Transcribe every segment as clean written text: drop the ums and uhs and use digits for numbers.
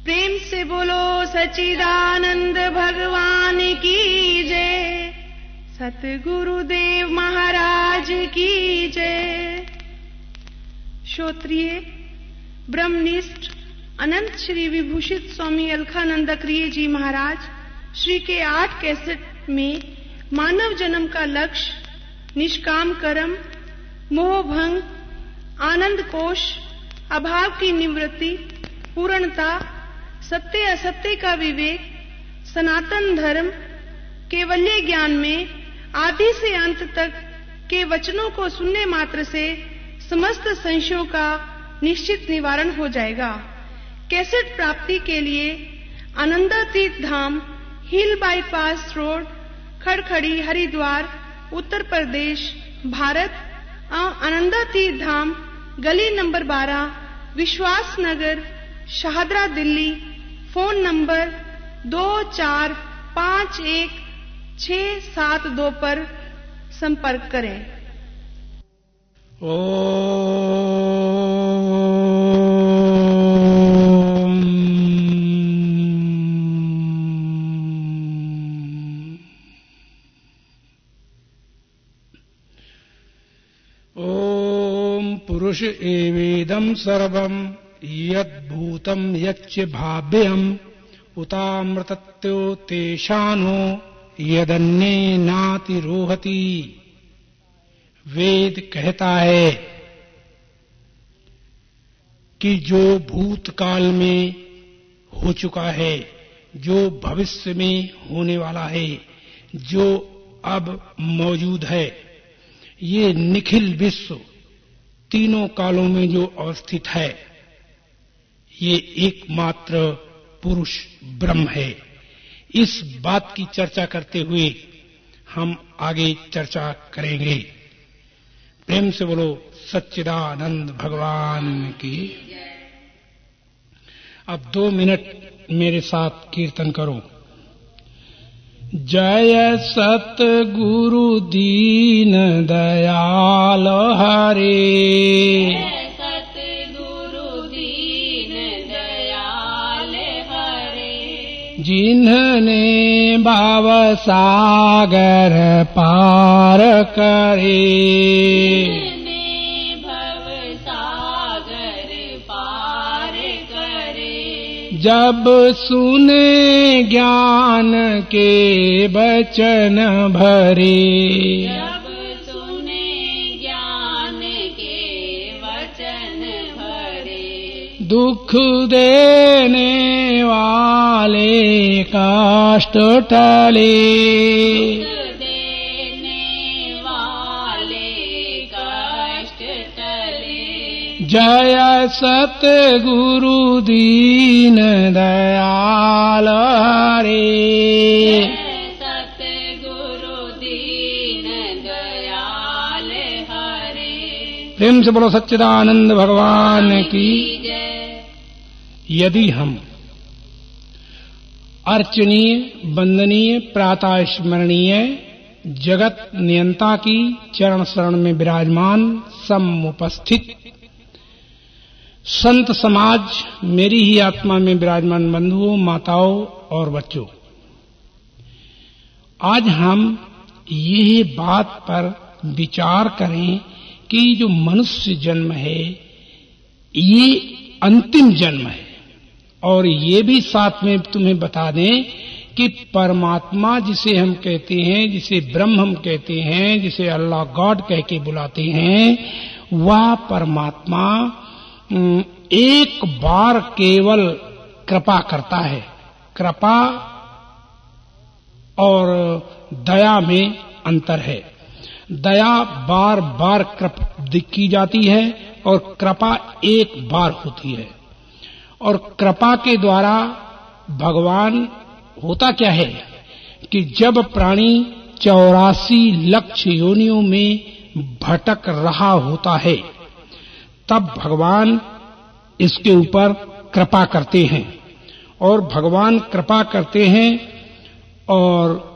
प्रेम से बोलो सच्चिदानंद भगवान की जय, सतगुरुदेव महाराज की जय। श्रोत्रिय ब्रह्मनिष्ठ अनंत श्री विभूषित स्वामी अलखानंद क्रिय जी महाराज श्री के 8 कैसेट में मानव जन्म का लक्ष्य, निष्काम कर्म, मोह भंग, आनंद कोश, अभाव की निवृत्ति, पूर्णता, सत्य असत्य का विवेक, सनातन धर्म, केवल्य ज्ञान में आदि से अंत तक के वचनों को सुनने मात्र से समस्त संशयों का निश्चित निवारण हो जाएगा। कैसेट प्राप्ति के लिए आनंदातीत धाम, हिल बाईपास रोड, खड़खड़ी, हरिद्वार, उत्तर प्रदेश, भारत। आनंदातीत धाम, गली नंबर 12, विश्वास नगर, शाहदरा, दिल्ली। फोन नंबर 24516672 पर संपर्क करें। ओम पुरुष एवेदं सर्वं यद्भूतं यच्च भाव्यम् उतामृतत्यो तेषानो यदन्ये नातिरोहति। वेद कहता है कि जो भूतकाल में हो चुका है, जो भविष्य में होने वाला है, जो अब मौजूद है, ये निखिल विश्व तीनों कालों में जो अवस्थित है, ये एकमात्र पुरुष ब्रह्म है। इस बात की चर्चा करते हुए हम आगे चर्चा करेंगे। प्रेम से बोलो सच्चिदानंद भगवान की। अब 2 मिनट मेरे साथ कीर्तन करो। जय सतगुरु दीन दयाल हरे, जिन्हने भाव सागर पार करे, जब सुने ज्ञान के वचन भरे, दुख देने वाले कष्ट टले, जय सतगुरु दीन दयाल हरे, प्रेम से बोलो सच्चिदानंद भगवान की। यदि हम अर्चनीय, वंदनीय, प्रातः स्मरणीय जगत नियंता की चरण शरण में विराजमान समुपस्थित संत समाज, मेरी ही आत्मा में विराजमान बंधुओं, माताओं और बच्चों, आज हम यही बात पर विचार करें कि जो मनुष्य जन्म है ये अंतिम जन्म है। और ये भी साथ में तुम्हें बता दें कि परमात्मा जिसे हम कहते हैं, जिसे ब्रह्म हम कहते हैं, जिसे अल्लाह गॉड कह के बुलाते हैं, वह परमात्मा एक बार केवल कृपा करता है। कृपा और दया में अंतर है। दया बार बार की जाती है और कृपा एक बार होती है। और कृपा के द्वारा भगवान होता क्या है कि जब प्राणी 84 लाख योनियों में भटक रहा होता है, तब भगवान इसके ऊपर कृपा करते हैं। और भगवान कृपा करते हैं और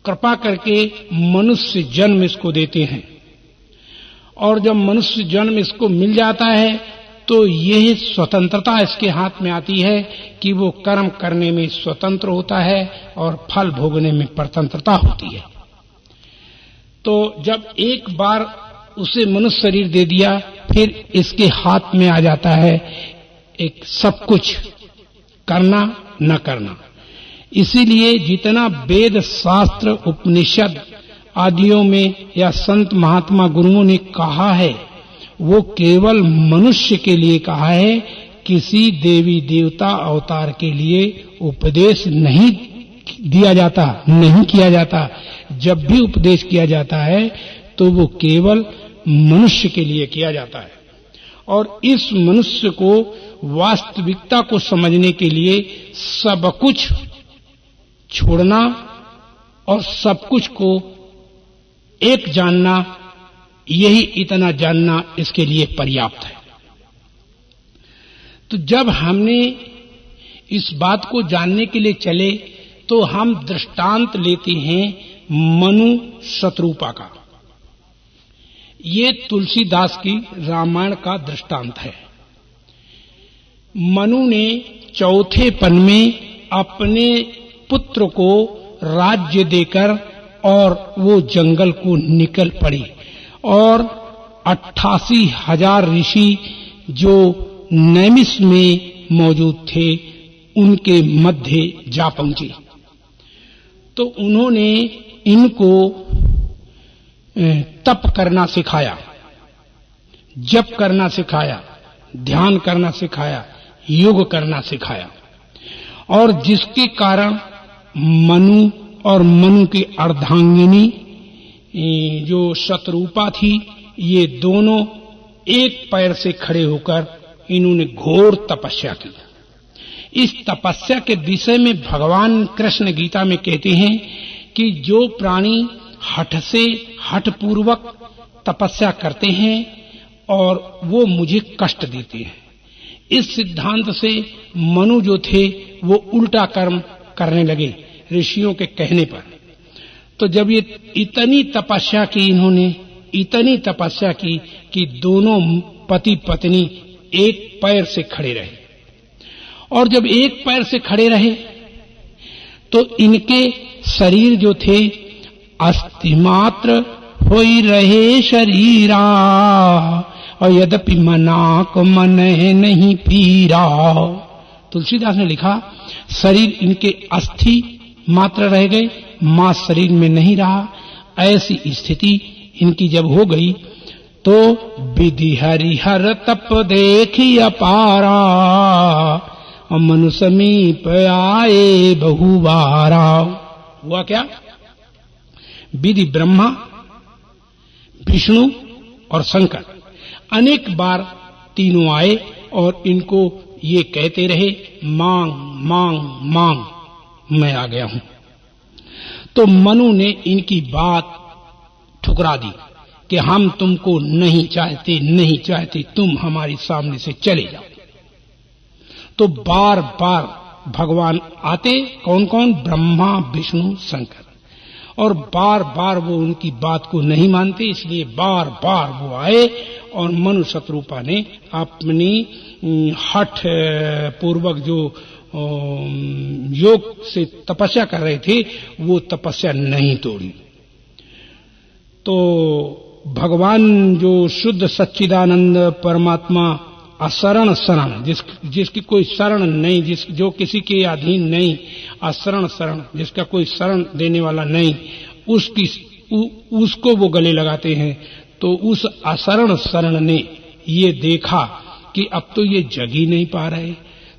कृपा करके मनुष्य जन्म इसको देते हैं। और जब मनुष्य जन्म इसको मिल जाता है तो यह स्वतंत्रता इसके हाथ में आती है कि वो कर्म करने में स्वतंत्र होता है और फल भोगने में परतंत्रता होती है। तो जब एक बार उसे मनुष्य शरीर दे दिया, फिर इसके हाथ में आ जाता है एक सब कुछ करना न करना। इसीलिए जितना वेद शास्त्र उपनिषद आदियों में या संत महात्मा गुरुओं ने कहा है वो केवल मनुष्य के लिए कहा है, किसी देवी देवता अवतार के लिए उपदेश नहीं दिया जाता, नहीं किया जाता। जब भी उपदेश किया जाता है तो वो केवल मनुष्य के लिए किया जाता है। और इस मनुष्य को वास्तविकता को समझने के लिए सब कुछ छोड़ना और सब कुछ को एक जानना, यही इतना जानना इसके लिए पर्याप्त है। तो जब हमने इस बात को जानने के लिए चले तो हम दृष्टांत लेते हैं मनु शतरूपा का। ये तुलसीदास की रामायण का दृष्टांत है। मनु ने चौथे पन में अपने पुत्र को राज्य देकर और वो जंगल को निकल पड़ी और 88,000 ऋषि जो नैमिष में मौजूद थे उनके मध्य जा पहुंचे। तो उन्होंने इनको तप करना सिखाया, जप करना सिखाया, ध्यान करना सिखाया, योग करना सिखाया। और जिसके कारण मनु और मनु की अर्धांगिनी जो शतरूपा थी, ये दोनों एक पैर से खड़े होकर इन्होंने घोर तपस्या की। इस तपस्या के विषय में भगवान कृष्ण गीता में कहते हैं कि जो प्राणी हठ से हठ पूर्वक तपस्या करते हैं और वो मुझे कष्ट देते हैं। इस सिद्धांत से मनु जो थे वो उल्टा कर्म करने लगे ऋषियों के कहने पर। तो जब ये इतनी तपस्या की, इन्होंने इतनी तपस्या की कि दोनों पति पत्नी एक पैर से खड़े रहे। और जब एक पैर से खड़े रहे तो इनके शरीर जो थे अस्थि मात्र होई रहे शरीरा, और यद्यपि मनाक मन नहीं पीरा। तुलसीदास ने लिखा शरीर इनके अस्थि मात्र रह गए, मांस शरीर में नहीं रहा। ऐसी स्थिति इनकी जब हो गई तो विधि हरिहर तप देखी अपारा, और मनु समीप आए बहुबारा। हुआ क्या? विधि ब्रह्मा, विष्णु और शंकर अनेक बार तीनों आए और इनको ये कहते रहे मांग मांग मांग, मैं आ गया हूं। तो मनु ने इनकी बात ठुकरा दी कि हम तुमको नहीं चाहते, नहीं चाहते, तुम हमारे सामने से चले जाओ। तो बार बार भगवान आते, कौन कौन? ब्रह्मा, विष्णु, शंकर। और बार बार वो उनकी बात को नहीं मानते, इसलिए बार बार वो आए और मनु शतरूपा ने अपनी हठ पूर्वक जो योग से तपस्या कर रहे थे वो तपस्या नहीं तोड़ी। तो भगवान जो शुद्ध सच्चिदानंद परमात्मा अशरण शरण, जिसकी कोई शरण नहीं, जो किसी के अधीन नहीं, अशरण शरण, जिसका कोई शरण देने वाला नहीं, उसको वो गले लगाते हैं। तो उस अशरण शरण ने ये देखा कि अब तो ये जग ही नहीं पा रहे,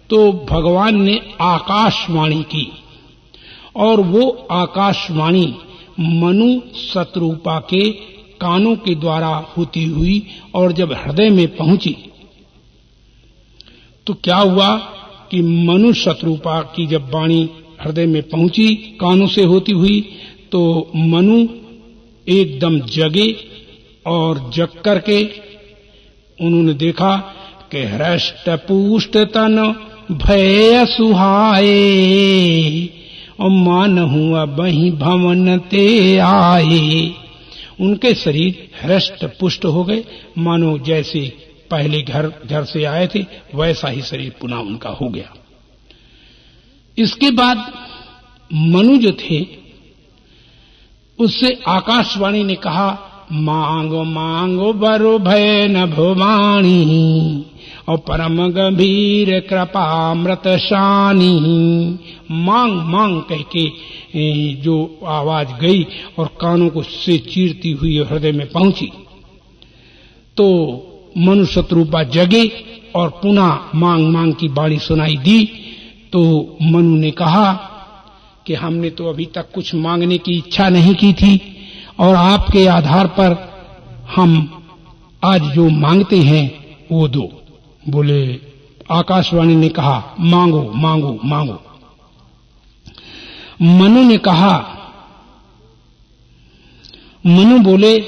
तो भगवान ने आकाशवाणी की और वो आकाशवाणी मनु शतरूपा के कानों के द्वारा होती हुई और जब हृदय में पहुंची तो क्या हुआ कि मनु शतरूपा की जब वाणी हृदय में पहुंची कानों से होती हुई तो मनु एकदम जगे और जग करके उन्होंने देखा कि हृष्ट पुष्ट तन भय सुहाए और मान हुआ बही भवन ते आए। उनके शरीर हृष्ट पुष्ट हो गए, मानो जैसे पहले घर से आए थे वैसा ही शरीर पुनः उनका हो गया। इसके बाद मनु जो थे उससे आकाशवाणी ने कहा, मांगो मांगो बरो भय न भवानी और परम गंभीर कृपामृत शानी। मांग मांग कह के जो आवाज गई और कानों को से चीरती हुई हृदय में पहुंची, तो मनु शत्रुपा जगे और पुनः मांग मांग की बाणी सुनाई दी। तो मनु ने कहा कि हमने तो अभी तक कुछ मांगने की इच्छा नहीं की थी और आपके आधार पर हम आज जो मांगते हैं वो दो। बोले आकाशवाणी ने कहा, मांगो मांगो मांगो। मनु बोले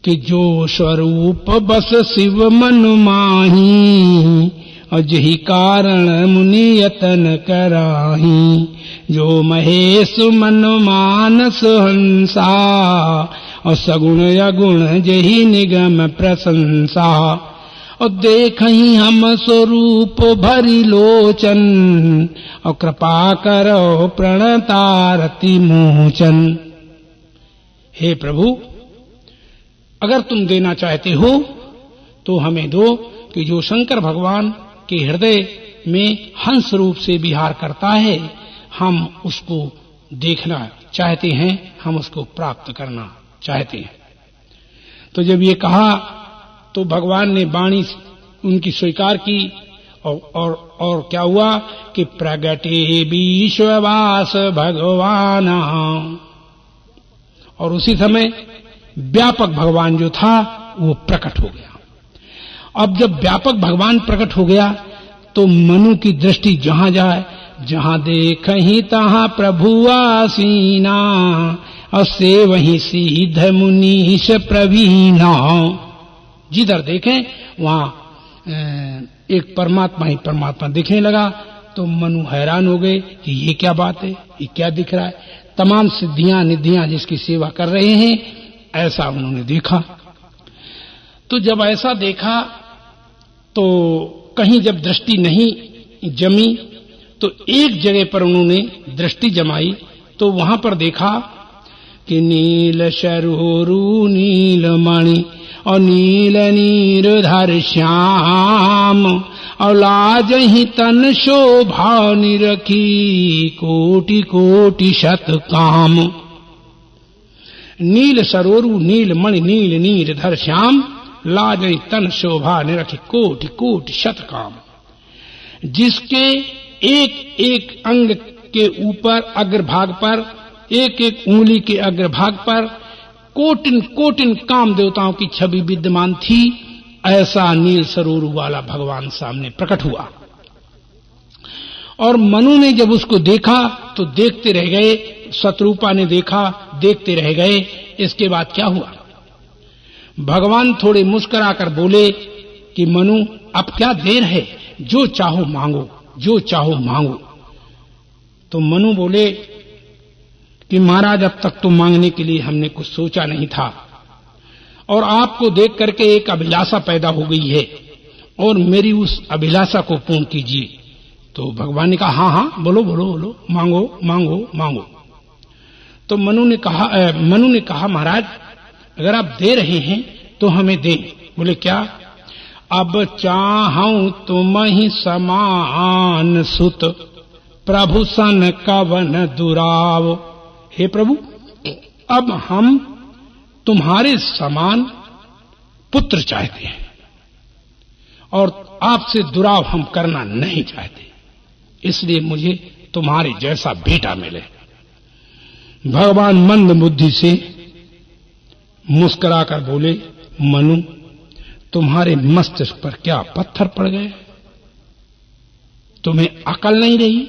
कि जो स्वरूप बस शिव मनु माही और जही कारण मुनि यतन कराही। जो महेश मनु मानस हंसा और सगुण अगुण जही निगम प्रशंसा। और देखही हम स्वरूप भरी लोचन और कृपा करो प्रणतारति मोचन। हे प्रभु, अगर तुम देना चाहते हो तो हमें दो कि जो शंकर भगवान के हृदय में हंस रूप से विहार करता है, हम उसको देखना चाहते हैं, हम उसको प्राप्त करना चाहते हैं। तो जब ये कहा तो भगवान ने वाणी उनकी स्वीकार की और क्या हुआ कि प्रगटे विश्ववास भगवान। और उसी समय व्यापक भगवान जो था वो प्रकट हो गया। अब जब व्यापक भगवान प्रकट हो गया तो मनु की दृष्टि जहां जाए, जहां देखहि तहां प्रभु आसीना और से वहीं सीध मुनीश प्रवीणा। जिधर देखें वहां एक परमात्मा ही परमात्मा दिखने लगा। तो मनु हैरान हो गए कि ये क्या बात है, ये क्या दिख रहा है। तमाम सिद्धियां निधियां जिसकी सेवा कर रहे हैं ऐसा उन्होंने देखा। तो जब ऐसा देखा तो कहीं जब दृष्टि नहीं जमी तो एक जगह पर उन्होंने दृष्टि जमाई। तो वहां पर देखा कि नील शरोरु नील मणि और नील नीरधर श्याम और लाज ही तन शोभा निरखी कोटि कोटि शत काम। नील सरोरु नील मणि नील नीरधर श्याम लाज ही तन शोभा निरखी कोटि कोटि शत काम। जिसके एक एक अंग के ऊपर अग्रभाग पर, एक एक उंगली के अग्रभाग पर कोटिन कोटिन काम देवताओं की छवि विद्यमान थी, ऐसा नील सरोरु वाला भगवान सामने प्रकट हुआ। और मनु ने जब उसको देखा तो देखते रह गए, शत्रुपा ने देखा देखते रह गए। इसके बाद क्या हुआ, भगवान थोड़े मुस्कुराकर बोले कि मनु अब क्या देर है, जो चाहो मांगो, जो चाहो मांगो। तो मनु बोले कि महाराज अब तक तो मांगने के लिए हमने कुछ सोचा नहीं था और आपको देख करके एक अभिलाषा पैदा हो गई है और मेरी उस अभिलाषा को पूर्ण कीजिए। तो भगवान ने कहा हाँ हाँ बोलो बोलो बोलो, मांगो मांगो मांगो। तो मनु ने कहा महाराज अगर आप दे रहे हैं तो हमें दें। बोले क्या, अब चाहूं तुम ही समान सुत प्रभु सन कवन दुराव। हे प्रभु, अब हम तुम्हारे समान पुत्र चाहते हैं और आपसे दुराव हम करना नहीं चाहते, इसलिए मुझे तुम्हारे जैसा बेटा मिले। भगवान मंद बुद्धि से मुस्कुराकर बोले मनु तुम्हारे मस्तिष्क पर क्या पत्थर पड़ गए, तुम्हें अकल नहीं रही,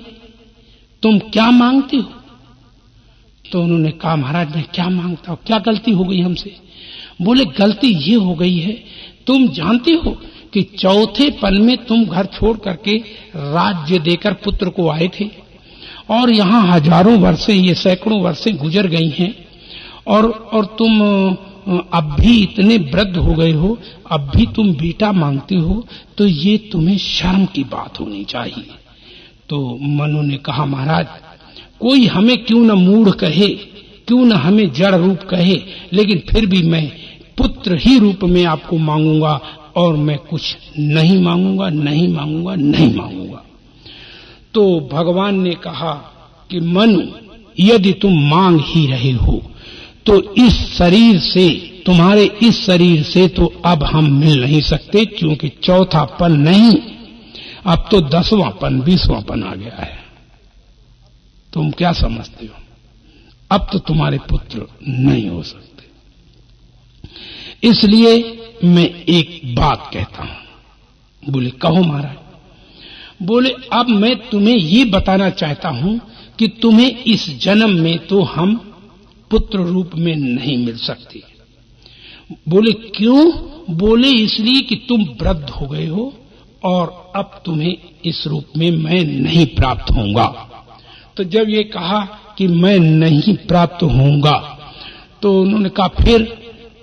तुम क्या मांगते हो। तो उन्होंने कहा महाराज मैं क्या मांगता हूं, क्या गलती हो गई हमसे। बोले गलती ये हो गई है, तुम जानते हो कि चौथे पल में तुम घर छोड़ करके राज्य देकर पुत्र को आए थे और यहाँ हजारों वर्षे, ये सैकड़ों वर्षे गुजर गई हैं और तुम अब भी इतने वृद्ध हो गए हो, अब भी तुम बेटा मांगते हो, तो ये तुम्हें शर्म की बात होनी चाहिए। तो मनु ने कहा, महाराज कोई हमें क्यों न मूढ़ कहे, क्यों न हमें जड़ रूप कहे, लेकिन फिर भी मैं पुत्र ही रूप में आपको मांगूंगा और मैं कुछ नहीं मांगूंगा, नहीं मांगूंगा, नहीं मांगूंगा। तो भगवान ने कहा कि मनु, यदि तुम मांग ही रहे हो तो इस शरीर से, तुम्हारे इस शरीर से तो अब हम मिल नहीं सकते, क्योंकि चौथापन नहीं, अब तो 10वांपन 20वांपन आ गया है। तुम क्या समझते हो? अब तो तुम्हारे पुत्र नहीं हो सकते। इसलिए मैं एक बात कहता हूं। बोले, कहो महाराज। बोले, अब मैं तुम्हें ये बताना चाहता हूं कि तुम्हें इस जन्म में तो हम पुत्र रूप में नहीं मिल सकते। बोले, क्यों? बोले, इसलिए कि तुम वृद्ध हो गए हो और अब तुम्हें इस रूप में मैं नहीं प्राप्त होऊंगा। तो जब ये कहा कि मैं नहीं प्राप्त होऊंगा, तो उन्होंने कहा फिर?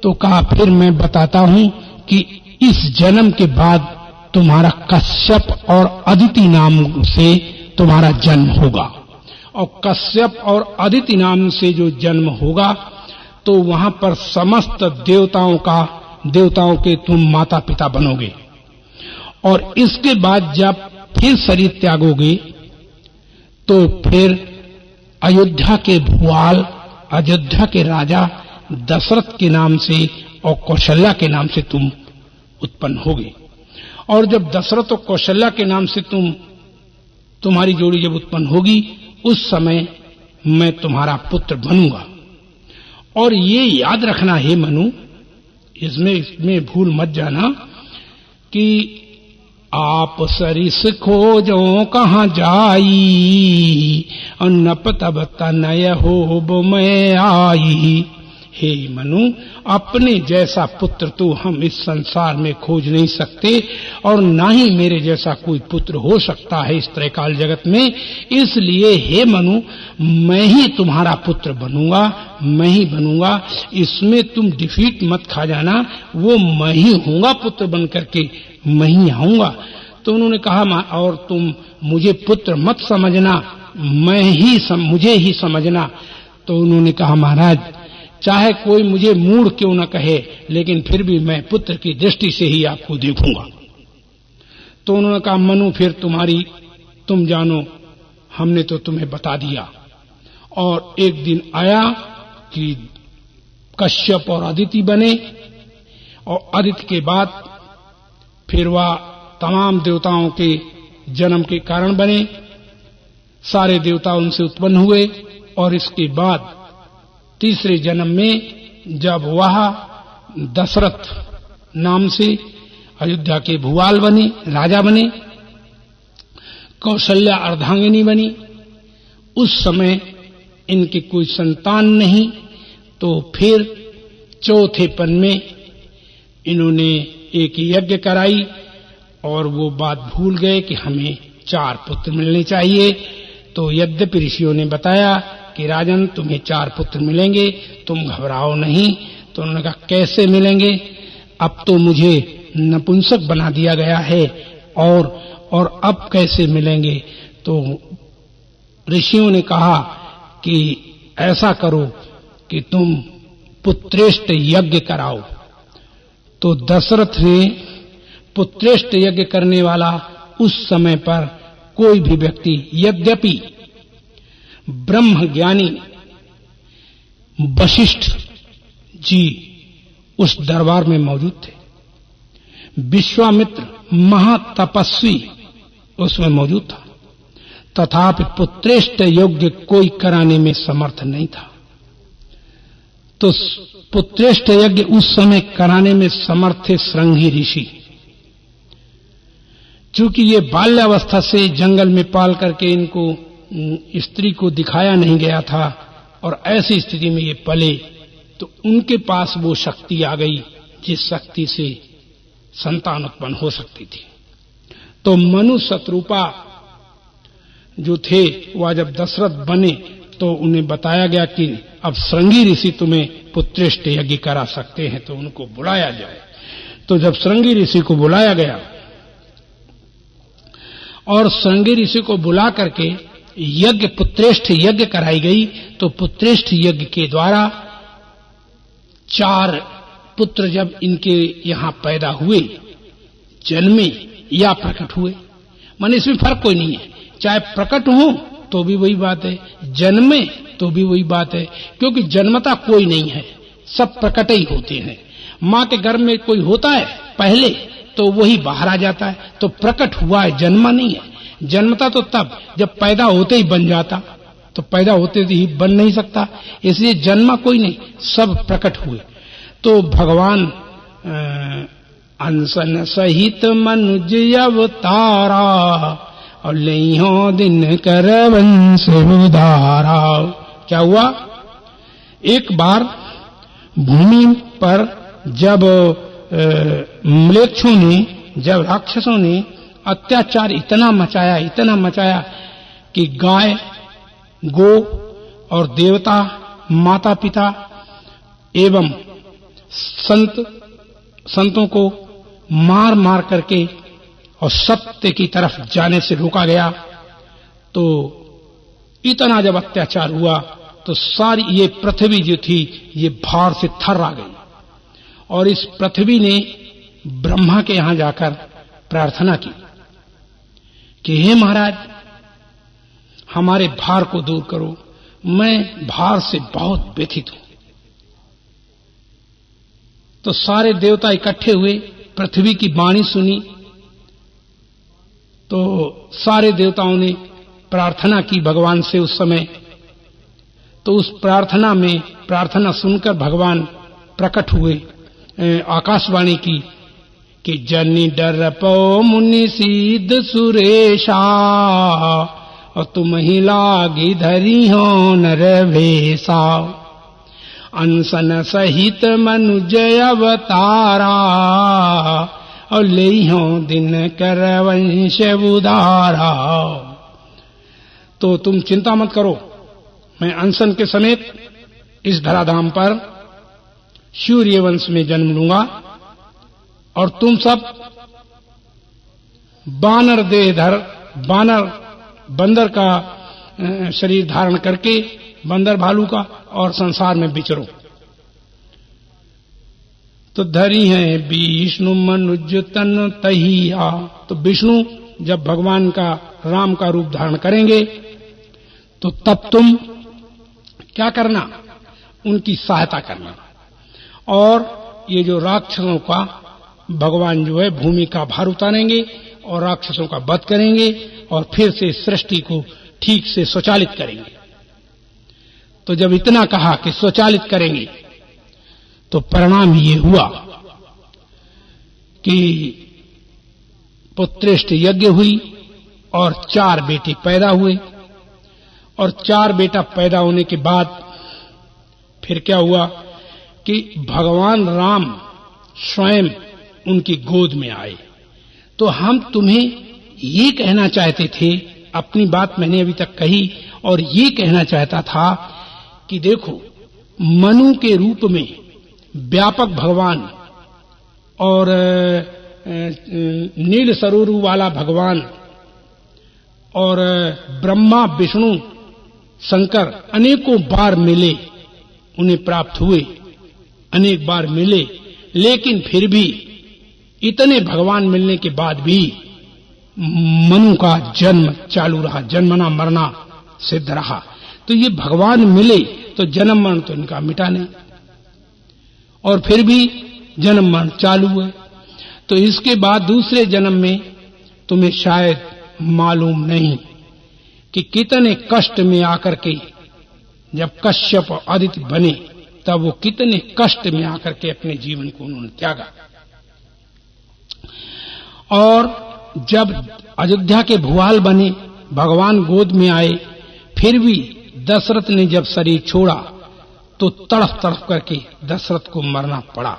तो कहा, फिर मैं बताता हूं कि इस जन्म के बाद तुम्हारा कश्यप और अदिति नाम से तुम्हारा जन्म होगा, और कश्यप और अदिति नाम से जो जन्म होगा तो वहां पर समस्त देवताओं के तुम माता पिता बनोगे। और इसके बाद जब फिर शरीर त्यागोगे तो फिर अयोध्या के भूआल, अयोध्या के राजा दशरथ के नाम से और कौशल्या के नाम से तुम उत्पन्न होगे। और जब दशरथ और कौशल्या के नाम से तुम्हारी जोड़ी जब उत्पन्न होगी, उस समय मैं तुम्हारा पुत्र बनूंगा। और ये याद रखना है मनु, इसमें भूल मत जाना कि आप सरिस खोजो कहां जाई, नप तब तनय होब मैं आई। हे मनु, अपने जैसा पुत्र तो हम इस संसार में खोज नहीं सकते, और ना ही मेरे जैसा कोई पुत्र हो सकता है इस त्रैकाल जगत में। इसलिए हे मनु, मैं ही तुम्हारा पुत्र बनूंगा, मैं ही बनूंगा। इसमें तुम डिफीट मत खा जाना, वो मैं ही होऊंगा, पुत्र बन करके मैं ही आऊंगा। तो उन्होंने कहा, और तुम मुझे पुत्र मत समझना, मुझे ही समझना। तो उन्होंने कहा, महाराज चाहे कोई मुझे मूढ़ क्यों न कहे, लेकिन फिर भी मैं पुत्र की दृष्टि से ही आपको देखूंगा। तो उन्होंने कहा, मनु फिर तुम जानो, हमने तो तुम्हें बता दिया। और एक दिन आया कि कश्यप और अदिति बने, और अदिति के बाद फिर वह तमाम देवताओं के जन्म के कारण बने, सारे देवता उनसे उत्पन्न हुए। और इसके बाद तीसरे जन्म में जब वह दशरथ नाम से अयोध्या के भूआल बने, राजा बने, कौशल्या अर्धांगिनी बनी, उस समय इनके कोई संतान नहीं। तो फिर चौथेपन में इन्होंने एक यज्ञ कराई, और वो बात भूल गए कि हमें 4 पुत्र मिलने चाहिए। तो यद्यपि ऋषियों ने बताया कि राजन तुम्हें 4 पुत्र मिलेंगे, तुम घबराओ नहीं। तो उन्होंने कहा, कैसे मिलेंगे? अब तो मुझे नपुंसक बना दिया गया है, और अब कैसे मिलेंगे? तो ऋषियों ने कहा कि ऐसा करो कि तुम पुत्रेष्ट यज्ञ कराओ। तो दशरथ ने पुत्रेष्ट यज्ञ करने वाला उस समय पर कोई भी व्यक्ति, यद्यपि ब्रह्म ज्ञानी वशिष्ठ जी उस दरबार में मौजूद थे, विश्वामित्र महातपस्वी उसमें मौजूद था, तथापि पुत्रेष्ट यज्ञ कोई कराने में समर्थ नहीं था। तो पुत्रेष्ट यज्ञ उस समय कराने में समर्थ थे श्रृंगी ऋषि। चूंकि ये बाल्यावस्था से जंगल में पाल करके इनको स्त्री को दिखाया नहीं गया था, और ऐसी स्थिति में ये पले, तो उनके पास वो शक्ति आ गई जिस शक्ति से संतान उत्पन्न हो सकती थी। तो मनु शत्रुपा जो थे, वह जब दशरथ बने तो उन्हें बताया गया कि अब श्रृंगी ऋषि तुम्हें पुत्रेष्ट यज्ञ करा सकते हैं, तो उनको बुलाया जाए। तो जब श्रृंगी ऋषि को बुलाया गया और श्रृंगी ऋषि को बुला करके यज्ञ पुत्रेष्ठ यज्ञ कराई गई, तो पुत्रेष्ठ यज्ञ के द्वारा 4 पुत्र जब इनके यहां पैदा हुए, जन्मे या प्रकट हुए, माने इसमें फर्क कोई नहीं है, चाहे प्रकट हो तो भी वही बात है, जन्मे तो भी वही बात है, क्योंकि जन्मता कोई नहीं है, सब प्रकट ही होते हैं। मां के गर्भ में कोई होता है पहले तो वही बाहर आ जाता है, तो प्रकट हुआ है, जन्मा नहीं है। जन्मता तो तब जब पैदा होते ही बन जाता, तो पैदा होते ही बन नहीं सकता, इसलिए जन्मा कोई नहीं, सब प्रकट हुए। तो भगवान अनसन सहित मनुज अवतारा और लइहो दिन कर वंश उदारा। क्या हुआ, एक बार भूमि पर जब म्लेच्छों ने, जब राक्षसों ने अत्याचार इतना मचाया कि गाय, गो और देवता, माता पिता एवं संतों को मार मार करके और सत्य की तरफ जाने से रोका गया। तो इतना जब अत्याचार हुआ तो सारी ये पृथ्वी जो थी ये भार से थर्रा गई, और इस पृथ्वी ने ब्रह्मा के यहां जाकर प्रार्थना की कि हे महाराज, हमारे भार को दूर करो, मैं भार से बहुत व्यथित हूं। तो सारे देवता इकट्ठे हुए, पृथ्वी की वाणी सुनी, तो सारे देवताओं ने प्रार्थना की भगवान से उस समय। तो उस प्रार्थना सुनकर भगवान प्रकट हुए, आकाशवाणी की कि जनि डर पो मुनि सीध सुरेशा और तुम ही लागी धरी हो नर भेसा, अनसन सहित मनुज अवतारा और लेहो दिन कर वंश उदारा। तो तुम चिंता मत करो, मैं अनसन के समेत इस धराधाम पर सूर्य वंश में जन्म लूंगा, और तुम सब बानर देहधर, बंदर का शरीर धारण करके, बंदर भालू का, और संसार में विचरो। तो धरी है विष्णु मनुज तन तहिया। तो विष्णु जब भगवान का, राम का रूप धारण करेंगे तो तब तुम क्या करना, उनकी सहायता करना, और ये जो राक्षसों का भगवान जो है भूमि का भार उतारेंगे और राक्षसों का वध करेंगे और फिर से सृष्टि को ठीक से स्वचालित करेंगे। तो जब इतना कहा कि स्वचालित करेंगे, तो परिणाम ये हुआ कि पुत्रेष्ठ यज्ञ हुई और 4 बेटे पैदा हुए, और 4 बेटा पैदा होने के बाद फिर क्या हुआ कि भगवान राम स्वयं उनकी गोद में आए। तो हम तुम्हें ये कहना चाहते थे, अपनी बात मैंने अभी तक कही, और ये कहना चाहता था कि देखो, मनु के रूप में व्यापक भगवान और नील सरोरु वाला भगवान और ब्रह्मा, विष्णु, शंकर अनेकों बार मिले, उन्हें प्राप्त हुए, अनेक बार मिले, लेकिन फिर भी इतने भगवान मिलने के बाद भी मनु का जन्म चालू रहा, जन्मना मरना सिद्ध रहा। तो ये भगवान मिले तो जन्म मरण तो इनका मिटा नहीं, और फिर भी जन्म मरण चालू है। तो इसके बाद दूसरे जन्म में तुम्हें शायद मालूम नहीं कि कितने कष्ट में आकर के, जब कश्यप और आदित्य बने, तब वो कितने कष्ट में आकर के अपने जीवन को उन्होंने त्यागा। और जब अयोध्या के भुआल बने, भगवान गोद में आए, फिर भी दशरथ ने जब शरीर छोड़ा तो तड़फ तड़फ करके दशरथ को मरना पड़ा।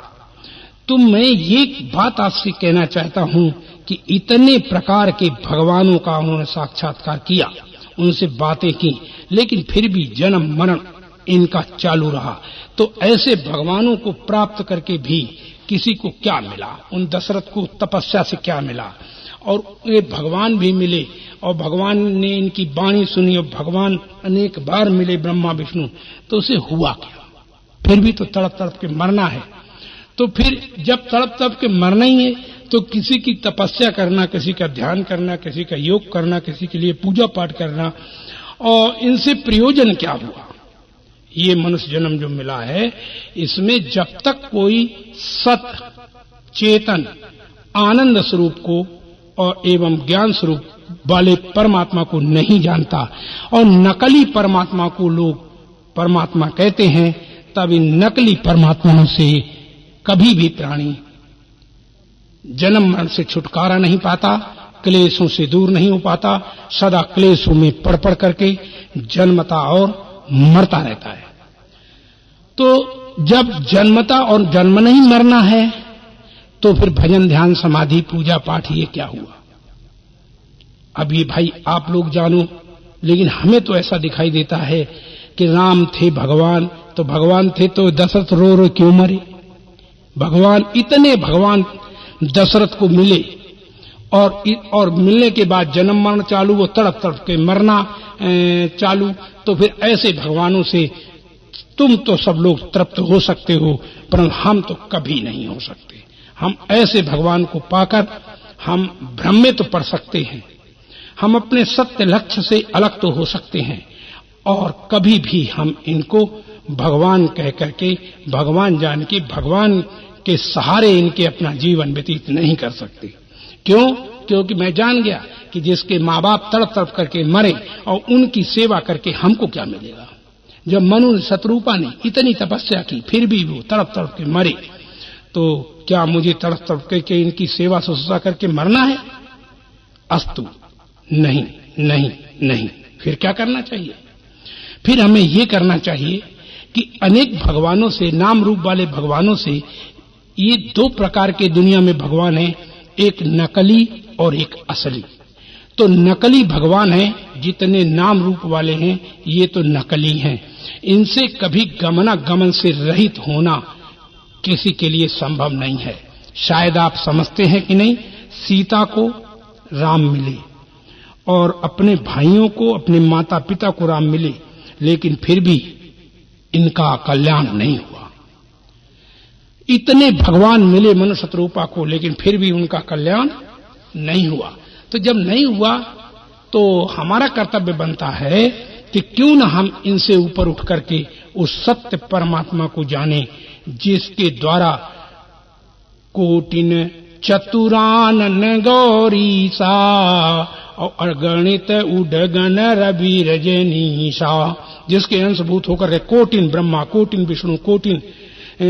तो मैं ये बात आपसे कहना चाहता हूं कि इतने प्रकार के भगवानों का उन्होंने साक्षात्कार किया, उनसे बातें की, लेकिन फिर भी जन्म मरण इनका चालू रहा। तो ऐसे भगवानों को प्राप्त करके भी किसी को क्या मिला? उन दशरथ को तपस्या से क्या मिला? और ये भगवान भी मिले और भगवान ने इनकी वाणी सुनी और भगवान अनेक बार मिले ब्रह्मा विष्णु, तो उसे हुआ क्या? फिर भी तो तड़प तड़प के मरना है। तो फिर जब तड़प तड़प के मरना ही है तो किसी की तपस्या करना, किसी का ध्यान करना, किसी का योग करना, किसी के लिए पूजा पाठ करना, और इनसे प्रयोजन क्या हुआ? ये मनुष्य जन्म जो मिला है, इसमें जब तक कोई सत चेतन आनंद स्वरूप को और एवं ज्ञान स्वरूप वाले परमात्मा को नहीं जानता और नकली परमात्मा को लोग परमात्मा कहते हैं, तब इन नकली परमात्माओं से कभी भी प्राणी जन्म मरण से छुटकारा नहीं पाता, क्लेशों से दूर नहीं हो पाता, सदा क्लेशों में पड़ पड़ करके जन्मता और मरता रहता है। तो जब जन्मता और जन्म नहीं मरना है तो फिर भजन ध्यान समाधि पूजा पाठ ये क्या हुआ? अब ये भाई आप लोग जानो, लेकिन हमें तो ऐसा दिखाई देता है कि राम थे भगवान, तो भगवान थे तो दशरथ रो रो क्यों मरे? भगवान इतने भगवान दशरथ को मिले और मिलने के बाद जन्म मरण चालू, वो तड़प तड़प के मरना चालू। तो फिर ऐसे भगवानों से तुम तो सब लोग तृप्त हो सकते हो, परंतु हम तो कभी नहीं हो सकते। हम ऐसे भगवान को पाकर हम भ्रम में तो पड़ सकते हैं, हम अपने सत्य लक्ष्य से अलग तो हो सकते हैं, और कभी भी हम इनको भगवान कह करके, भगवान जान के, भगवान के सहारे इनके अपना जीवन व्यतीत नहीं कर सकते। क्यों? क्योंकि मैं जान गया कि जिसके माँ बाप तड़प तड़प करके मरे और उनकी सेवा करके हमको क्या मिलेगा? जब मनु शत्रुपा ने इतनी तपस्या की फिर भी वो तड़प तड़प के मरे, तो क्या मुझे तड़प तड़प करके इनकी सेवा शुश्रूषा करके मरना है? अस्तु, नहीं नहीं नहीं। फिर क्या करना चाहिए? फिर हमें ये करना चाहिए कि अनेक भगवानों से, नाम रूप वाले भगवानों से, ये दो प्रकार के दुनिया में भगवान हैं, एक नकली और एक असली। तो नकली भगवान हैं, जितने नाम रूप वाले हैं ये तो नकली हैं। इनसे कभी गमनागमन से रहित होना किसी के लिए संभव नहीं है। शायद आप समझते हैं कि नहीं, सीता को राम मिले और अपने भाइयों को, अपने माता पिता को राम मिले, लेकिन फिर भी इनका कल्याण नहीं हुआ। इतने भगवान मिले मनुष्य शत्रुपा को, लेकिन फिर भी उनका कल्याण नहीं हुआ। तो जब नहीं हुआ तो हमारा कर्तव्य बनता है कि क्यों न हम इनसे ऊपर उठ करके उस सत्य परमात्मा को जाने, जिसके द्वारा कोटिन चतुरानन गौरीसा और अगणित उडगन रवि रजनीशा, जिसके अंशभूत होकर कोटिन ब्रह्मा, कोटिन विष्णु, कोटिन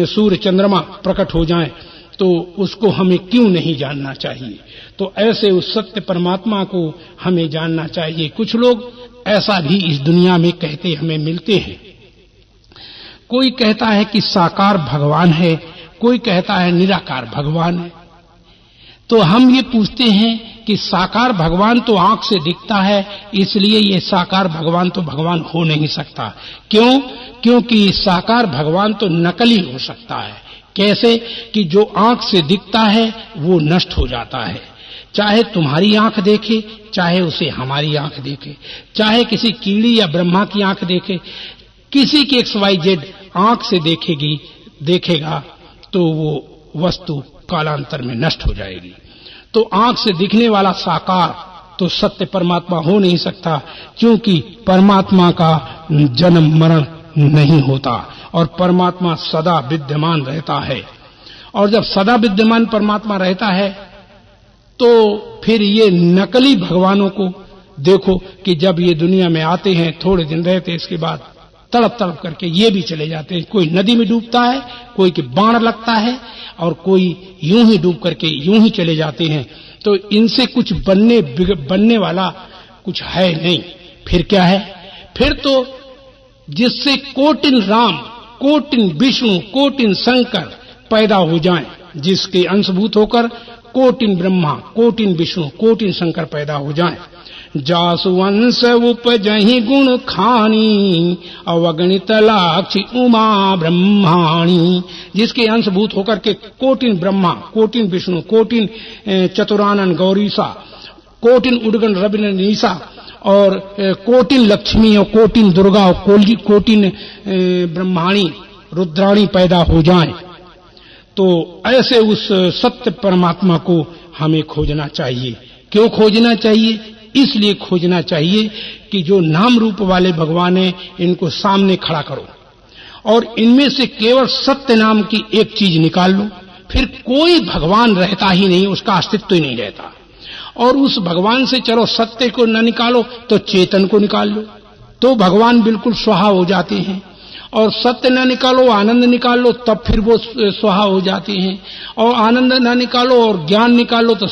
सूर्य चंद्रमा प्रकट हो जाएं, तो उसको हमें क्यों नहीं जानना चाहिए? तो ऐसे उस सत्य परमात्मा को हमें जानना चाहिए। कुछ लोग ऐसा भी इस दुनिया में कहते हमें मिलते हैं। कोई कहता है कि साकार भगवान है, कोई कहता है निराकार भगवान है। तो हम ये पूछते हैं कि साकार भगवान तो आंख से दिखता है, इसलिए ये साकार भगवान तो भगवान हो नहीं सकता। क्यों? क्योंकि साकार भगवान तो नकली हो सकता है। कैसे? कि जो आंख से दिखता है वो नष्ट हो जाता है। चाहे तुम्हारी आंख देखे, चाहे उसे हमारी आंख देखे, चाहे किसी कीड़ी या ब्रह्मा की आंख देखे, किसी की XYZ आंख से देखेगा तो वो वस्तु कालांतर में नष्ट हो जाएगी। तो आंख से दिखने वाला साकार तो सत्य परमात्मा हो नहीं सकता, क्योंकि परमात्मा का जन्म मरण नहीं होता और परमात्मा सदा विद्यमान रहता है। और जब सदा विद्यमान परमात्मा रहता है तो फिर ये नकली भगवानों को देखो कि जब ये दुनिया में आते हैं, थोड़े दिन रहते, इसके बाद तड़प तड़प करके ये भी चले जाते हैं। कोई नदी में डूबता है, कोई के बाण लगता है, और कोई यूं ही डूब करके यूं ही चले जाते हैं। तो इनसे कुछ बनने वाला कुछ है नहीं। फिर क्या है? फिर तो जिससे cotton Ram, cotton Vishnu, cotton Shankar पैदा हो जाएं, जिसके अंशभूत होकर कोटिन ब्रह्मा, कोटिन विष्णु, कोटिन शंकर पैदा हो जाएं, जासुवंश उपजहि गुण खानी, अवगणित लाक्षी उमा ब्रह्माणी। जिसके अंशभूत होकर के कोटिन ब्रह्मा, कोटिन विष्णु, कोटिन चतुरानन गौरीसा, कोटिन उडगन रविन नीसा और कोटिन लक्ष्मी और कोटिन दुर्गा और कोटिन ब्रह्माणी रुद्राणी पैदा हो जाएं, तो ऐसे उस सत्य परमात्मा को हमें खोजना चाहिए। क्यों खोजना चाहिए? इसलिए खोजना चाहिए कि जो नाम रूप वाले भगवान हैं, इनको सामने खड़ा करो और इनमें से केवल सत्य नाम की एक चीज निकाल लो, फिर कोई भगवान रहता ही नहीं, उसका अस्तित्व ही नहीं रहता। और उस भगवान से चलो सत्य को न निकालो तो चेतन को निकाल लो, तो भगवान बिल्कुल स्वाहा हो जाते हैं। और सत्य न निकालो, आनंद निकाल लो, तब फिर वो स्वाहा हो जाते हैं। और आनंद न निकालो और ज्ञान निकालो तो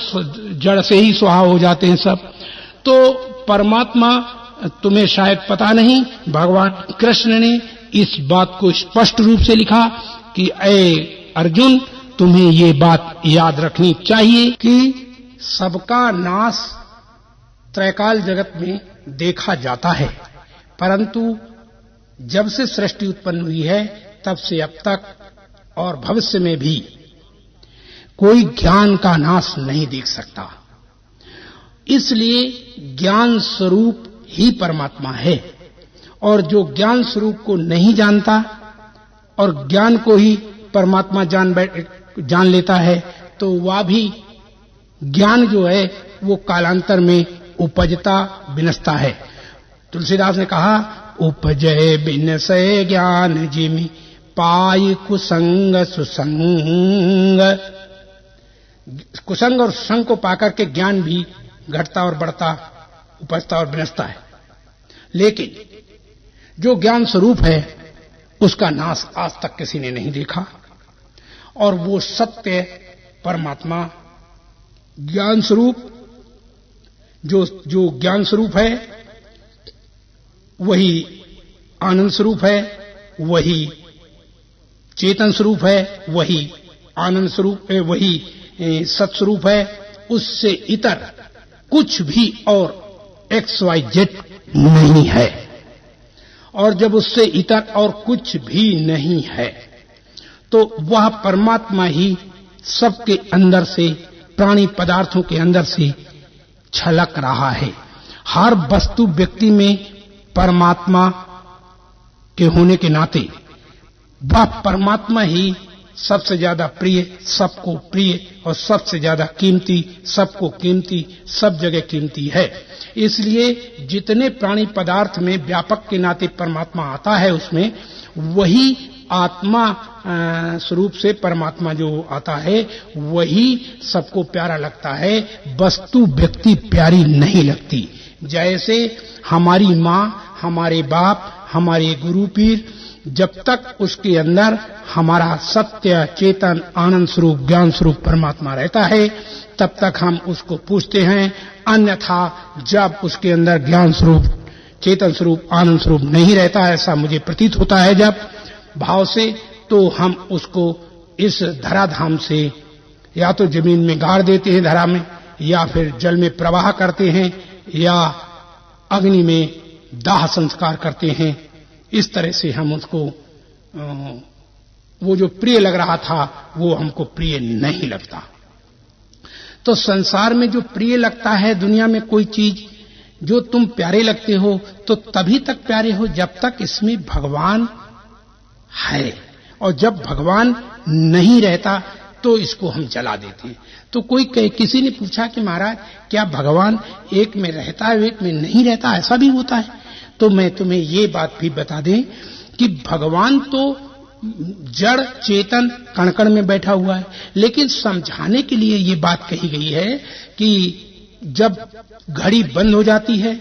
जड़ से ही स्वाहा हो जाते हैं सब। तो परमात्मा, तुम्हें शायद पता नहीं, भगवान कृष्ण ने इस बात को स्पष्ट रूप से लिखा कि ऐ अर्जुन, तुम्हें ये बात याद रखनी चाहिए कि सबका नाश त्रैकाल जगत में देखा जाता है, परंतु जब से सृष्टि उत्पन्न हुई है तब से अब तक और भविष्य में भी कोई ज्ञान का नाश नहीं देख सकता। इसलिए ज्ञान स्वरूप ही परमात्मा है। और जो ज्ञान स्वरूप को नहीं जानता और ज्ञान को ही परमात्मा जान लेता है, तो वह भी ज्ञान जो है वो कालांतर में उपजता विनसता है। तुलसीदास ने कहा, उपजय बिनसय ज्ञान जिमि पाई कुसंग सुसंग। कुसंग और सुसंग को पाकर के ज्ञान भी घटता और बढ़ता, उपजता और विनसता है। लेकिन जो ज्ञान स्वरूप है उसका नाश आज तक किसी ने नहीं देखा। और वो सत्य परमात्मा ज्ञान स्वरूप, जो ज्ञान स्वरूप है वही आनंद स्वरूप है, वही चेतन स्वरूप है, वही आनंद स्वरूप है, वही सत्स्वरूप है। उससे इतर कुछ भी और XYZ नहीं है। और जब उससे इतर और कुछ भी नहीं है तो वह परमात्मा ही सबके अंदर से, प्राणी पदार्थों के अंदर से छलक रहा है। हर वस्तु व्यक्ति में परमात्मा के होने के नाते वह परमात्मा ही सबसे ज्यादा प्रिय, सबको प्रिय और सबसे ज्यादा कीमती, सबको कीमती, सब जगह कीमती है। इसलिए जितने प्राणी पदार्थ में व्यापक के नाते परमात्मा आता है, उसमें वही आत्मा स्वरूप से परमात्मा जो आता है वही सबको प्यारा लगता है। वस्तु व्यक्ति प्यारी नहीं लगती। जैसे हमारी माँ, हमारे बाप, हमारे गुरु पीर, जब तक उसके अंदर हमारा सत्य चेतन आनंद स्वरूप ज्ञान स्वरूप परमात्मा रहता है तब तक हम उसको पूछते हैं। अन्यथा जब उसके अंदर ज्ञान स्वरूप चेतन स्वरूप आनंद स्वरूप नहीं रहता, ऐसा मुझे प्रतीत होता है जब भाव से, तो हम उसको इस धराधाम से या तो जमीन में गाड़ देते हैं धरा में, या फिर जल में प्रवाह करते हैं, या अग्नि में दाह संस्कार करते हैं। इस तरह से हम उसको, वो जो प्रिय लग रहा था वो हमको प्रिय नहीं लगता। तो संसार में जो प्रिय लगता है, दुनिया में कोई चीज जो तुम प्यारे लगते हो, तो तभी तक प्यारे हो जब तक इसमें भगवान है। और जब भगवान नहीं रहता तो इसको हम जला देते हैं। तो किसी ने पूछा कि महाराज क्या भगवान एक में रहता है, एक में नहीं रहता, ऐसा भी होता है? तो मैं तुम्हें ये बात भी बता दें कि भगवान तो जड़ चेतन कण कण में बैठा हुआ है, लेकिन समझाने के लिए ये बात कही गई है कि जब घड़ी बंद हो जाती है,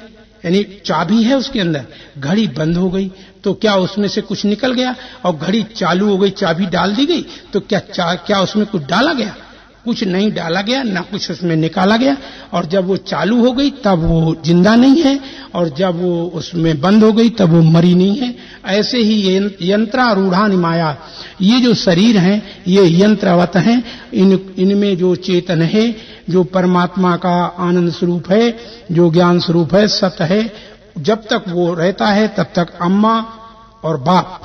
यानी चाबी है उसके अंदर, घड़ी बंद हो गई तो क्या उसमें से कुछ निकल गया? और घड़ी चालू हो गई, चाबी डाल दी गई तो क्या उसमें कुछ डाला गया? कुछ नहीं डाला गया, ना कुछ उसमें निकाला गया, और जब वो चालू हो गई तब वो जिंदा नहीं है, और जब वो उसमें बंद हो गई तब वो मरी नहीं है। ऐसे ही यंत्रारूढ़ानि माया, ये जो शरीर हैं ये यंत्रवत हैं, इनमें जो चेतन है, जो परमात्मा का आनंद स्वरूप है, जो ज्ञान स्वरूप है, सत्य है, जब तक वो रहता है तब तक अम्मा और बाप,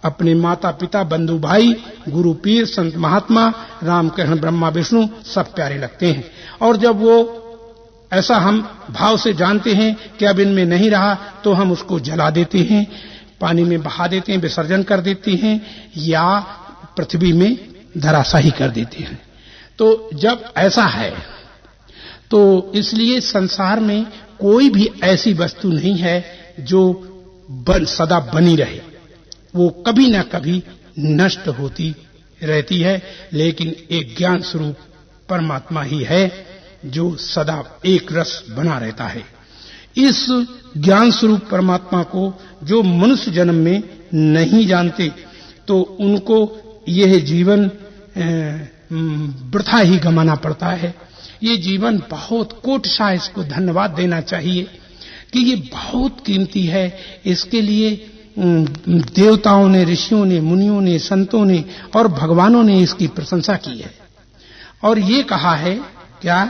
अपने माता पिता, बंधु भाई, गुरु पीर, संत महात्मा, रामकृष्ण ब्रह्मा विष्णु सब प्यारे लगते हैं। और जब वो ऐसा हम भाव से जानते हैं कि अब इनमें नहीं रहा, तो हम उसको जला देते हैं, पानी में बहा देते हैं, विसर्जन कर देते हैं, या पृथ्वी में धराशायी कर देते हैं। तो जब ऐसा है तो इसलिए संसार में कोई भी ऐसी वस्तु नहीं है जो सदा बनी रहे, वो कभी ना कभी नष्ट होती रहती है, लेकिन एक ज्ञान स्वरूप परमात्मा ही है जो सदा एक रस बना रहता है। इस ज्ञान स्वरूप परमात्मा को जो मनुष्य जन्म में नहीं जानते, तो उनको यह जीवन वृथा ही गंवाना पड़ता है। ये जीवन बहुत कोटसा, इसको धन्यवाद देना चाहिए कि ये बहुत कीमती है। इसके लिए देवताओं ने, ऋषियों ने, मुनियों ने, संतों ने और भगवानों ने इसकी प्रशंसा की है, और ये कहा है क्या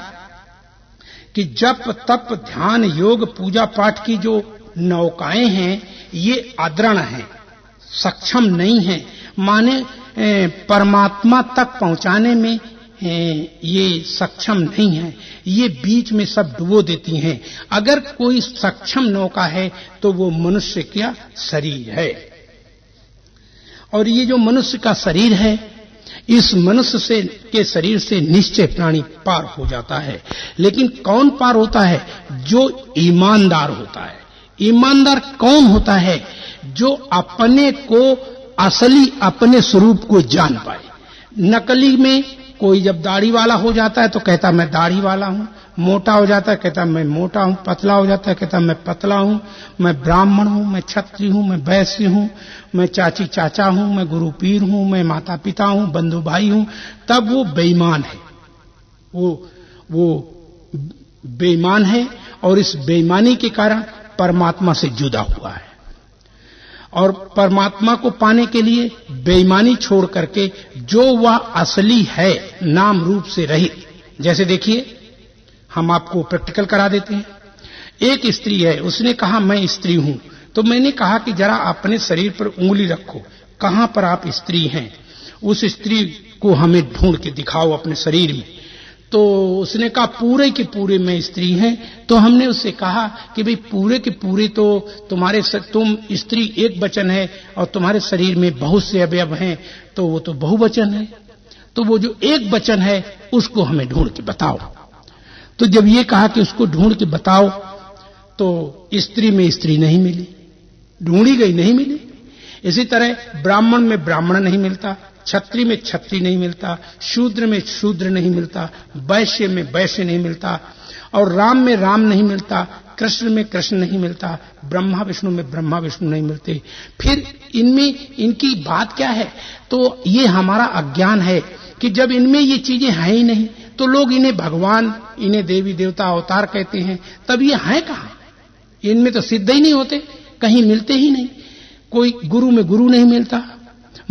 कि जप तप ध्यान योग पूजा पाठ की जो नौकाएं हैं ये अदृढ़ हैं, सक्षम नहीं हैं, माने परमात्मा तक पहुंचाने में ये सक्षम नहीं है, ये बीच में सब डुबो देती हैं। अगर कोई सक्षम नौका है तो वो मनुष्य का शरीर है, और ये जो मनुष्य का शरीर है, इस मनुष्य के शरीर से निश्चय प्राणी पार हो जाता है। लेकिन कौन पार होता है? जो ईमानदार होता है। ईमानदार कौन होता है? जो अपने को असली अपने स्वरूप को जान पाए। नकली में कोई जब दाढ़ी वाला हो जाता है तो कहता मैं दाढ़ी वाला हूं, मोटा हो जाता है कहता मैं मोटा हूं, पतला हो जाता है कहता मैं पतला हूं, मैं ब्राह्मण हूं, मैं क्षत्रिय हूं, मैं वैश्य हूं, मैं चाची चाचा हूं, मैं गुरु पीर हूं, मैं माता पिता हूं, बंधु भाई हूं, तब वो बेईमान है। वो बेईमान है, और इस बेईमानी के कारण परमात्मा से जुदा हुआ है। और परमात्मा को पाने के लिए बेईमानी छोड़ करके जो वह असली है, नाम रूप से रहित, जैसे देखिए हम आपको प्रैक्टिकल करा देते हैं। एक स्त्री है, उसने कहा मैं स्त्री हूं, तो मैंने कहा कि जरा अपने शरीर पर उंगली रखो, कहां पर आप स्त्री हैं, उस स्त्री को हमें ढूंढ के दिखाओ अपने शरीर में। तो उसने कहा पूरे के पूरे में स्त्री हैं। तो हमने उससे कहा कि भाई पूरे के पूरे तो तुम स्त्री एक वचन है, और तुम्हारे शरीर में बहुत से अवयव हैं, तो वो तो बहुवचन है, तो वो जो एक वचन है उसको हमें ढूंढ के बताओ। तो जब ये कहा कि उसको ढूंढ के बताओ, तो स्त्री में स्त्री नहीं मिली, ढूंढी गई नहीं मिली। इसी तरह ब्राह्मण में ब्राह्मण नहीं मिलता, क्षत्रिय में क्षत्रिय नहीं मिलता, शूद्र में शूद्र नहीं मिलता, वैश्य में वैश्य नहीं मिलता, और राम में राम नहीं मिलता, कृष्ण में कृष्ण नहीं मिलता, ब्रह्मा विष्णु में ब्रह्मा विष्णु नहीं मिलते। फिर इनमें इनकी बात क्या है? तो ये हमारा अज्ञान है कि जब इनमें ये चीजें हैं ही नहीं, तो लोग इन्हें भगवान, इन्हें देवी देवता अवतार कहते हैं। तब ये हैं कहां? इनमें तो सिद्ध ही नहीं होते, कहीं मिलते ही नहीं। कोई गुरु में गुरु नहीं मिलता,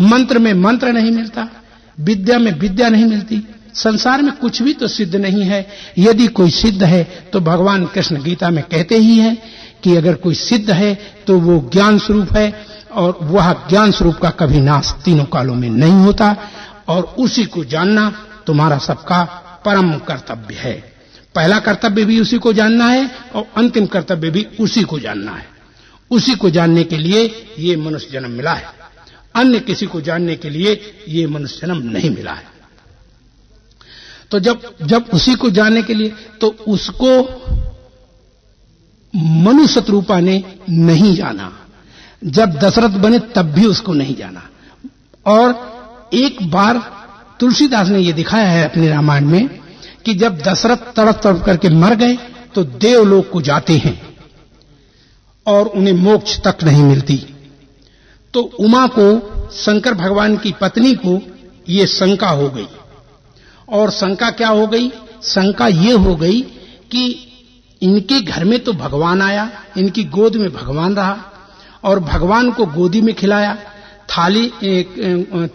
मंत्र में मंत्र नहीं मिलता, विद्या में विद्या नहीं मिलती। संसार में कुछ भी तो सिद्ध नहीं है। यदि कोई सिद्ध है तो भगवान कृष्ण गीता में कहते ही हैं कि अगर कोई सिद्ध है तो वो ज्ञान स्वरूप है, और वह ज्ञान स्वरूप का कभी नाश तीनों कालों में नहीं होता, और उसी को जानना तुम्हारा सबका परम कर्तव्य है। पहला कर्तव्य भी उसी को जानना है, और अंतिम कर्तव्य भी उसी को जानना है। उसी को जानने के लिए ये मनुष्य जन्म मिला है, अन्य किसी को जानने के लिए ये मनुष्य जन्म नहीं मिला है। तो जब उसी को जानने के लिए, तो उसको मनु शत्रुपा ने नहीं जाना। जब दशरथ बने तब भी उसको नहीं जाना। और एक बार तुलसीदास ने ये दिखाया है अपने रामायण में कि जब दशरथ तड़प तड़प करके मर गए तो देवलोक को जाते हैं और उन्हें मोक्ष तक नहीं मिलती। तो उमा को, शंकर भगवान की पत्नी को, ये शंका हो गई, और शंका क्या हो गई? शंका ये हो गई कि इनके घर में तो भगवान आया, इनकी गोद में भगवान रहा और भगवान को गोदी में खिलाया,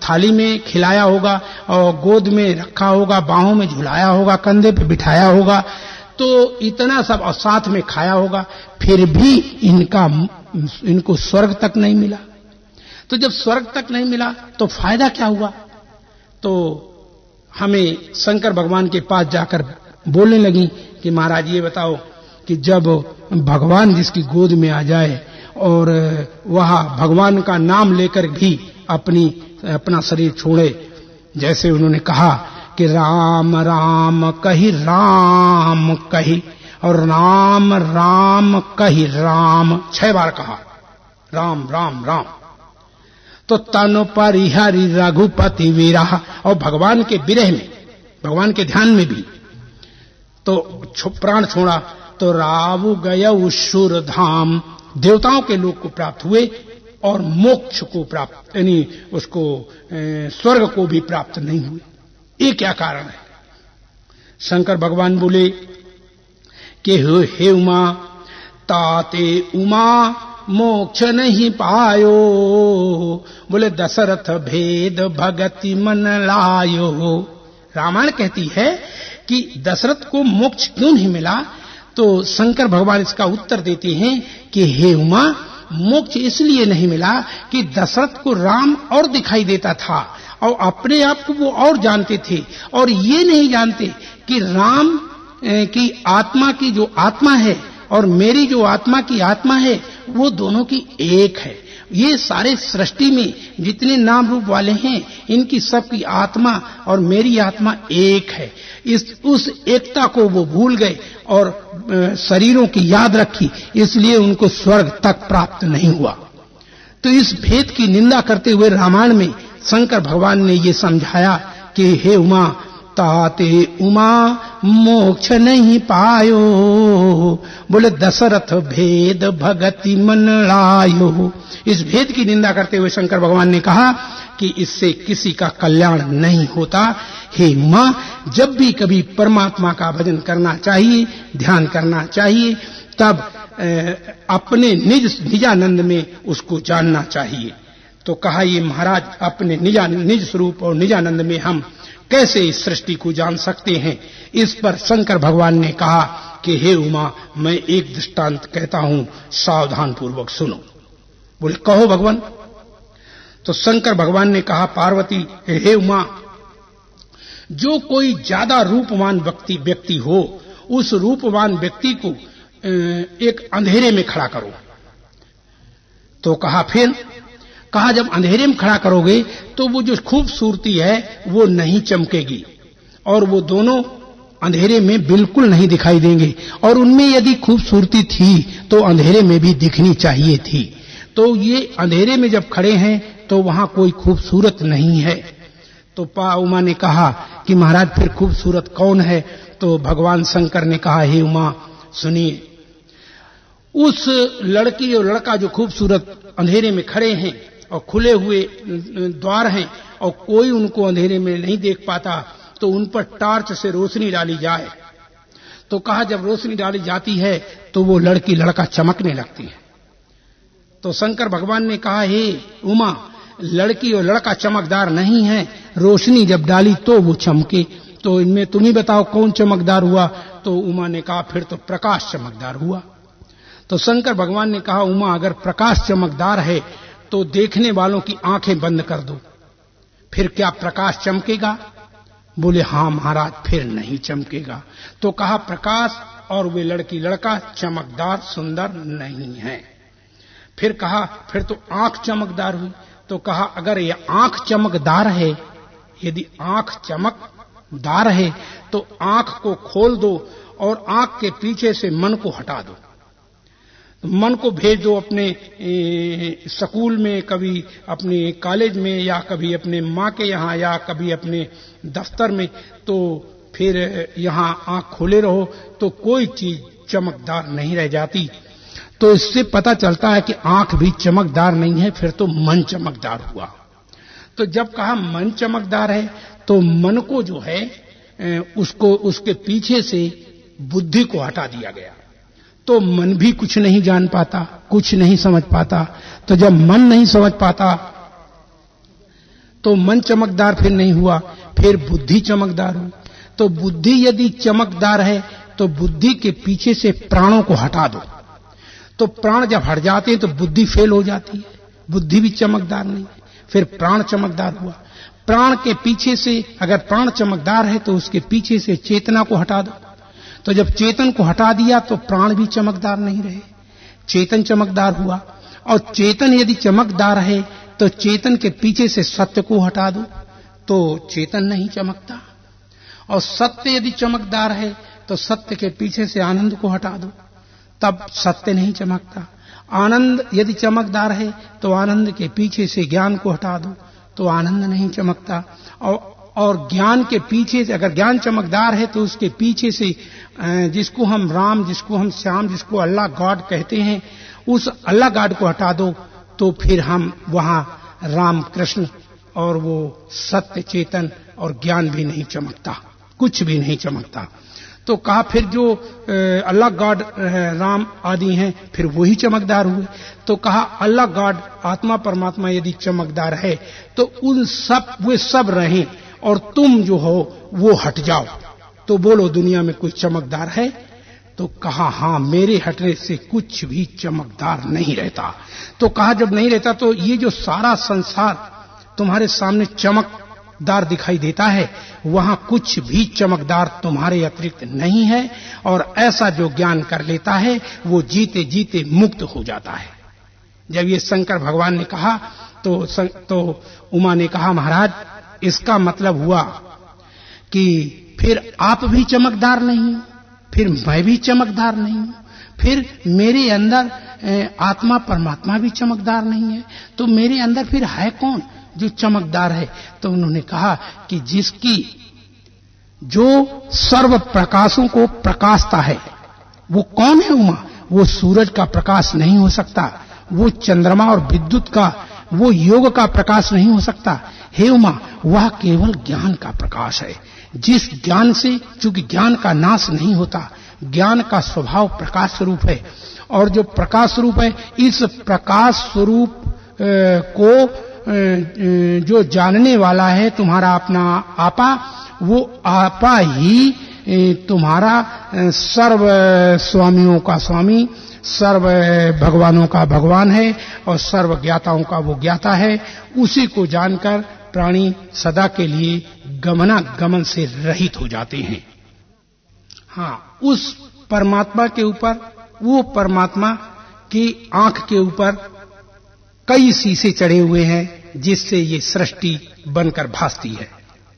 थाली में खिलाया होगा और गोद में रखा होगा, बाहों में झुलाया होगा, कंधे पे बिठाया होगा, तो इतना सब और साथ में खाया होगा, फिर भी इनको स्वर्ग तक नहीं मिला। तो जब स्वर्ग तक नहीं मिला तो फायदा क्या हुआ? तो हमें शंकर भगवान के पास जाकर बोलने लगी कि महाराज ये बताओ कि जब भगवान जिसकी गोद में आ जाए और वह भगवान का नाम लेकर भी अपना शरीर छोड़े, जैसे उन्होंने कहा कि राम राम कही राम कही और राम राम कही राम 6 बार कहा, राम राम राम। तो तनु परिहरि रघुपति विरह, और भगवान के विरह में, भगवान के ध्यान में भी तो प्राण छोड़ा तो रावु गय शुर धाम, देवताओं के लोक को प्राप्त हुए और मोक्ष को प्राप्त यानी उसको स्वर्ग को भी प्राप्त नहीं हुए। ये क्या कारण है? शंकर भगवान बोले कि हे उमा, ताते उमा मोक्ष नहीं पायो, बोले दशरथ भेद भगति मन लायो। रामायण कहती है कि दशरथ को मोक्ष क्यों नहीं मिला? तो शंकर भगवान इसका उत्तर देते हैं कि हे उमा, मोक्ष इसलिए नहीं मिला कि दशरथ को राम और दिखाई देता था और अपने आप को वो और जानते थे, और ये नहीं जानते कि राम की आत्मा की जो आत्मा है और मेरी जो आत्मा की आत्मा है वो दोनों की एक है। ये सारे सृष्टि में जितने नाम रूप वाले हैं इनकी सबकी आत्मा और मेरी आत्मा एक है। उस एकता को वो भूल गए और शरीरों की याद रखी, इसलिए उनको स्वर्ग तक प्राप्त नहीं हुआ। तो इस भेद की निंदा करते हुए रामायण में शंकर भगवान ने ये समझाया कि हे उमा, ताते उमा मोक्ष नहीं पायो, बोले दशरथ भेद भगति मन लायो। इस भेद की निंदा करते हुए शंकर भगवान ने कहा कि इससे किसी का कल्याण नहीं होता। हे उमा, जब भी कभी परमात्मा का भजन करना चाहिए, ध्यान करना चाहिए, तब अपने निजानंद में उसको जानना चाहिए। तो कहा ये महाराज, अपने निज स्वरूप और निजानंद में हम कैसे इस सृष्टि को जान सकते हैं? इस पर शंकर भगवान ने कहा कि हे उमा, मैं एक दृष्टांत कहता हूं, सावधान पूर्वक सुनो। बोले कहो भगवान। तो शंकर भगवान ने कहा, पार्वती, हे उमा, जो कोई ज्यादा रूपवान व्यक्ति हो, उस रूपवान व्यक्ति को एक अंधेरे में खड़ा करो। तो कहा फिर? कहा जब अंधेरे में खड़ा करोगे तो वो जो खूबसूरती है वो नहीं चमकेगी और वो दोनों अंधेरे में बिल्कुल नहीं दिखाई देंगे, और उनमें यदि खूबसूरती थी तो अंधेरे में भी दिखनी चाहिए थी। तो ये अंधेरे में जब खड़े हैं तो वहां कोई खूबसूरत नहीं है। तो उमा ने कहा कि महाराज फिर खूबसूरत कौन है? तो भगवान शंकर ने कहा, हे उमा सुनिए, उस लड़की और लड़का जो खूबसूरत अंधेरे में खड़े हैं और खुले हुए द्वार हैं और कोई उनको अंधेरे में नहीं देख पाता, तो उन पर टार्च से रोशनी डाली जाए। तो कहा जब रोशनी डाली जाती है तो वो लड़की लड़का चमकने लगती है। तो शंकर भगवान ने कहा, हे उमा, लड़की और लड़का चमकदार नहीं है, रोशनी जब डाली तो वो चमके। तो इनमें तुम ही बताओ कौन चमकदार हुआ? तो उमा ने कहा, फिर तो प्रकाश चमकदार हुआ। तो शंकर भगवान ने कहा, उमा, अगर प्रकाश चमकदार है तो देखने वालों की आंखें बंद कर दो, फिर क्या प्रकाश चमकेगा? बोले हाँ महाराज, फिर नहीं चमकेगा। तो कहा प्रकाश और वे लड़की लड़का चमकदार सुंदर नहीं है। फिर कहा फिर तो आंख चमकदार हुई। तो कहा अगर ये आंख चमकदार है, यदि आंख चमकदार है तो आंख को खोल दो और आंख के पीछे से मन को हटा दो। मन को भेज दो अपने स्कूल में, कभी अपने कॉलेज में, या कभी अपने माँ के यहाँ, या कभी अपने दफ्तर में। तो फिर यहाँ आंख खोले रहो तो कोई चीज चमकदार नहीं रह जाती। तो इससे पता चलता है कि आंख भी चमकदार नहीं है, फिर तो मन चमकदार हुआ। तो जब कहा मन चमकदार है तो मन को जो है उसके पीछे से बुद्धि को हटा दिया गया। तो मन भी कुछ नहीं जान पाता, कुछ नहीं समझ पाता। तो जब मन नहीं समझ पाता तो मन चमकदार फिर नहीं हुआ, फिर बुद्धि चमकदार हुई। तो बुद्धि यदि चमकदार है तो बुद्धि के पीछे से प्राणों को हटा दो। तो प्राण जब हट जाते हैं तो बुद्धि फेल हो जाती है, बुद्धि भी चमकदार नहीं, फिर प्राण चमकदार हुआ। प्राण के पीछे से, अगर प्राण चमकदार है तो उसके पीछे से चेतना को हटा दो। तो जब चेतन को हटा दिया तो प्राण भी चमकदार नहीं रहे, चेतन चमकदार हुआ। और चेतन यदि चमकदार है तो चेतन के पीछे से सत्य को हटा दो तो चेतन नहीं चमकता। और सत्य यदि चमकदार है तो सत्य के पीछे से आनंद को हटा दो, तब सत्य नहीं चमकता। आनंद यदि चमकदार है तो आनंद के पीछे से ज्ञान को हटा दो तो आनंद नहीं चमकता। और ज्ञान के पीछे से, अगर ज्ञान चमकदार है तो उसके पीछे से जिसको हम राम, जिसको हम श्याम, जिसको अल्लाह गॉड कहते हैं, उस अल्लाह गॉड को हटा दो तो फिर हम वहां राम कृष्ण और वो सत्य चेतन और ज्ञान भी नहीं चमकता, कुछ भी नहीं चमकता। तो कहा फिर जो अल्लाह गॉड राम आदि हैं फिर वही चमकदार हुए। तो कहा अल्लाह गॉड आत्मा परमात्मा यदि चमकदार है तो उन सब, वे सब रहें और तुम जो हो वो हट जाओ। तो बोलो दुनिया में कोई चमकदार है? तो कहा हां, मेरे हटने से कुछ भी चमकदार नहीं रहता। तो कहा जब नहीं रहता तो ये जो सारा संसार तुम्हारे सामने चमकदार दिखाई देता है, वहां कुछ भी चमकदार तुम्हारे अतिरिक्त नहीं है। और ऐसा जो ज्ञान कर लेता है वो जीते जीते मुक्त हो जाता है। जब ये शंकर भगवान ने कहा तो उमा ने कहा महाराज इसका मतलब हुआ कि फिर आप भी चमकदार नहीं हो, फिर मैं भी चमकदार नहीं हूं, फिर मेरे अंदर आत्मा परमात्मा भी चमकदार नहीं है, तो मेरे अंदर फिर है कौन जो चमकदार है? तो उन्होंने कहा कि जिसकी जो सर्व प्रकाशों को प्रकाशता है वो कौन है उमा? वो सूरज का प्रकाश नहीं हो सकता, वो चंद्रमा और विद्युत का, वो योग का प्रकाश नहीं हो सकता। हे उमा, वह केवल ज्ञान का प्रकाश है। जिस ज्ञान से, चूंकि ज्ञान का नाश नहीं होता, ज्ञान का स्वभाव प्रकाश स्वरूप है, और जो प्रकाश स्वरूप है, इस प्रकाश स्वरूप को जो जानने वाला है तुम्हारा अपना आपा, वो आपा ही तुम्हारा सर्व स्वामियों का स्वामी, सर्व भगवानों का भगवान है और सर्व ज्ञाताओं का वो ज्ञाता है। उसी को जानकर प्राणी सदा के लिए गमनागमन से रहित हो जाते हैं। हाँ, उस परमात्मा के ऊपर, वो परमात्मा की आंख के ऊपर कई शीशे चढ़े हुए हैं जिससे ये सृष्टि बनकर भासती है,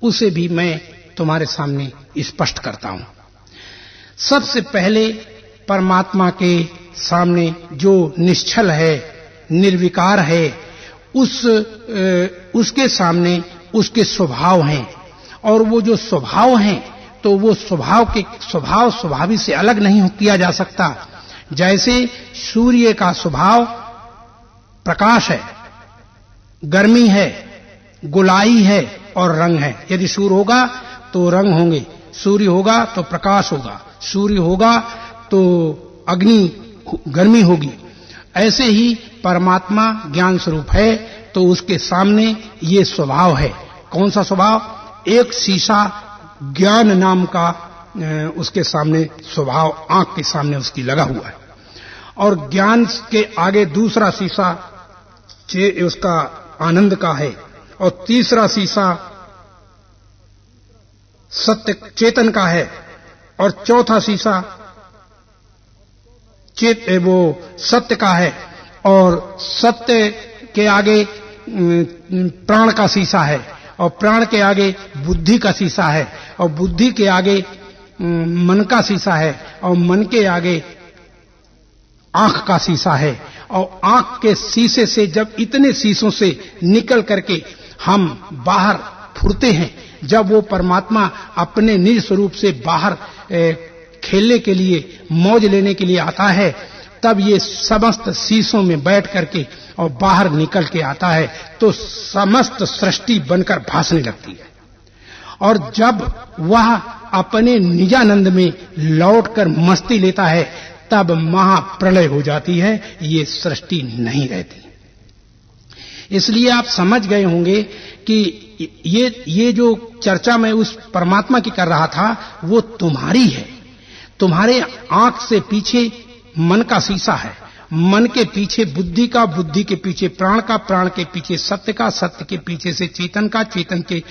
उसे भी मैं तुम्हारे सामने स्पष्ट करता हूं। सबसे पहले परमात्मा के सामने जो निश्चल है, निर्विकार है, उसके सामने उसके स्वभाव हैं, और वो जो स्वभाव हैं तो वो स्वभावी से अलग नहीं किया जा सकता। जैसे सूर्य का स्वभाव प्रकाश है, गर्मी है, गोलाई है और रंग है। यदि सूर्य होगा तो रंग होंगे, सूर्य होगा तो प्रकाश होगा, सूर्य होगा तो अग्नि गर्मी होगी। ऐसे ही परमात्मा ज्ञान स्वरूप है तो उसके सामने ये स्वभाव है। कौन सा स्वभाव? एक शीशा ज्ञान नाम का उसके सामने स्वभाव आंख के सामने उसकी लगा हुआ है, और ज्ञान के आगे दूसरा शीशा उसका आनंद का है, और तीसरा शीशा सत्य चेतन का है, और चौथा शीशा वो सत्य का है, और सत्य के आगे प्राण का शीशा है, और प्राण के आगे बुद्धि का शीशा है, और बुद्धि के आगे मन का शीशा है, और मन के आगे आंख का शीशा है। और आंख के शीशे से जब इतने शीशों से निकल करके हम बाहर फुरते हैं, जब वो परमात्मा अपने निज स्वरूप से बाहर खेलने के लिए, मौज लेने के लिए आता है, तब ये समस्त शीशों में बैठ करके और बाहर निकल के आता है तो समस्त सृष्टि बनकर भासने लगती है। और जब वह अपने निजानंद में लौटकर मस्ती लेता है तब महाप्रलय हो जाती है, ये सृष्टि नहीं रहती। इसलिए आप समझ गए होंगे कि ये जो चर्चा मैं उस परमात्मा की कर रहा था वो तुम्हारी है। तुम्हारे आंख से पीछे मन का शीशा है, मन के पीछे बुद्धि का, बुद्धि के पीछे प्राण का, प्राण के पीछे सत्य का, सत्य के पीछे से चेतन का, चेतन के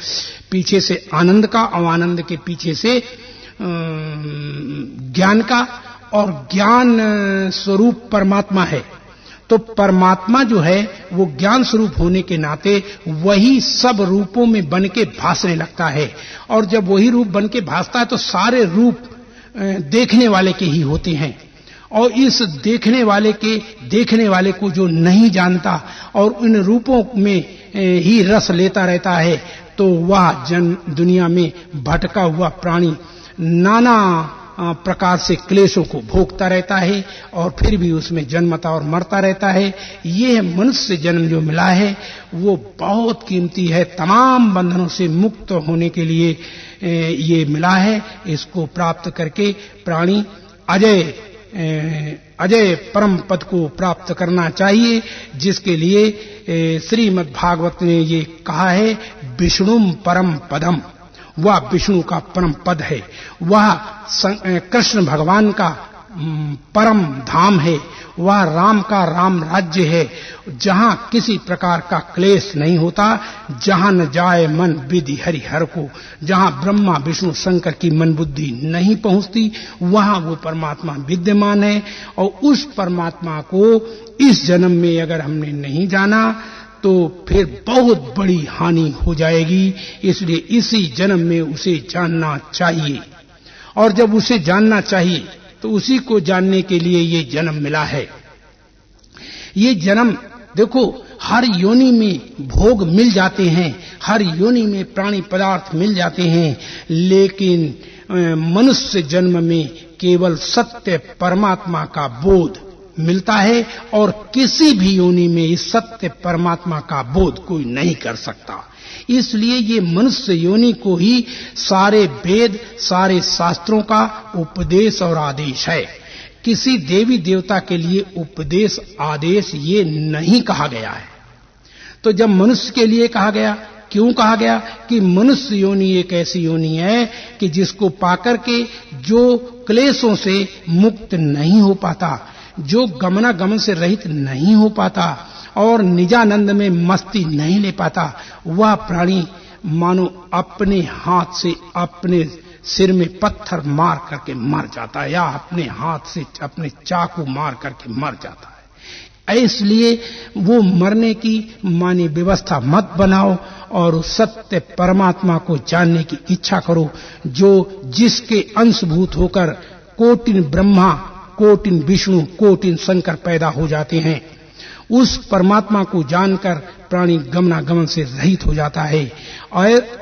पीछे से आनंद का, और आनंद के पीछे से ज्ञान का, और ज्ञान स्वरूप परमात्मा है। तो परमात्मा जो है वो ज्ञान स्वरूप होने के नाते वही सब रूपों में बन के भासने लगता है, और जब वही रूप बन के भासता है तो सारे रूप देखने वाले के ही होते हैं। और इस देखने वाले को जो नहीं जानता और इन रूपों में ही रस लेता रहता है, तो वह दुनिया में भटका हुआ प्राणी नाना प्रकार से क्लेशों को भोगता रहता है और फिर भी उसमें जन्मता और मरता रहता है। ये मनुष्य जन्म जो मिला है वो बहुत कीमती है, तमाम बंधनों से मुक्त होने के लिए ये मिला है। इसको प्राप्त करके प्राणी अजय परम पद को प्राप्त करना चाहिए, जिसके लिए श्रीमद् भागवत ने ये कहा है, विष्णुम परम पदम। वह विष्णु का परम पद है, वह कृष्ण भगवान का परम धाम है, वह राम का राम राज्य है, जहां किसी प्रकार का क्लेश नहीं होता, जहां न जाए मन विधि हरि हर को, जहां ब्रह्मा विष्णु शंकर की मन बुद्धि नहीं पहुंचती, वहां वो परमात्मा विद्यमान है। और उस परमात्मा को इस जन्म में अगर हमने नहीं जाना तो फिर बहुत बड़ी हानि हो जाएगी। इसलिए इसी जन्म में उसे जानना चाहिए, और जब उसे जानना चाहिए तो उसी को जानने के लिए ये जन्म मिला है। ये जन्म देखो, हर योनि में भोग मिल जाते हैं, हर योनि में प्राणी पदार्थ मिल जाते हैं, लेकिन मनुष्य जन्म में केवल सत्य परमात्मा का बोध मिलता है, और किसी भी योनि में इस सत्य परमात्मा का बोध कोई नहीं कर सकता। इसलिए ये मनुष्य योनि को ही सारे वेद, सारे शास्त्रों का उपदेश और आदेश है। किसी देवी देवता के लिए उपदेश आदेश ये नहीं कहा गया है। तो जब मनुष्य के लिए कहा गया, क्यों कहा गया? कि मनुष्य योनि एक ऐसी योनि है कि जिसको पाकर के जो क्लेशों से मुक्त नहीं हो पाता, जो गमनागमन से रहित नहीं हो पाता और निजानंद में मस्ती नहीं ले पाता, वह प्राणी मानो अपने हाथ से अपने सिर में पत्थर मार करके मर जाता है, या अपने हाथ से अपने चाकू मार करके मर जाता है। इसलिए वो मरने की मानी व्यवस्था मत बनाओ, और उस सत्य परमात्मा को जानने की इच्छा करो, जो जिसके अंशभूत होकर कोटिन ब्रह्मा, कोटिन विष्णु, कोटिन शंकर पैदा हो जाते हैं। उस परमात्मा को जानकर प्राणी गमनागमन से रहित हो जाता है।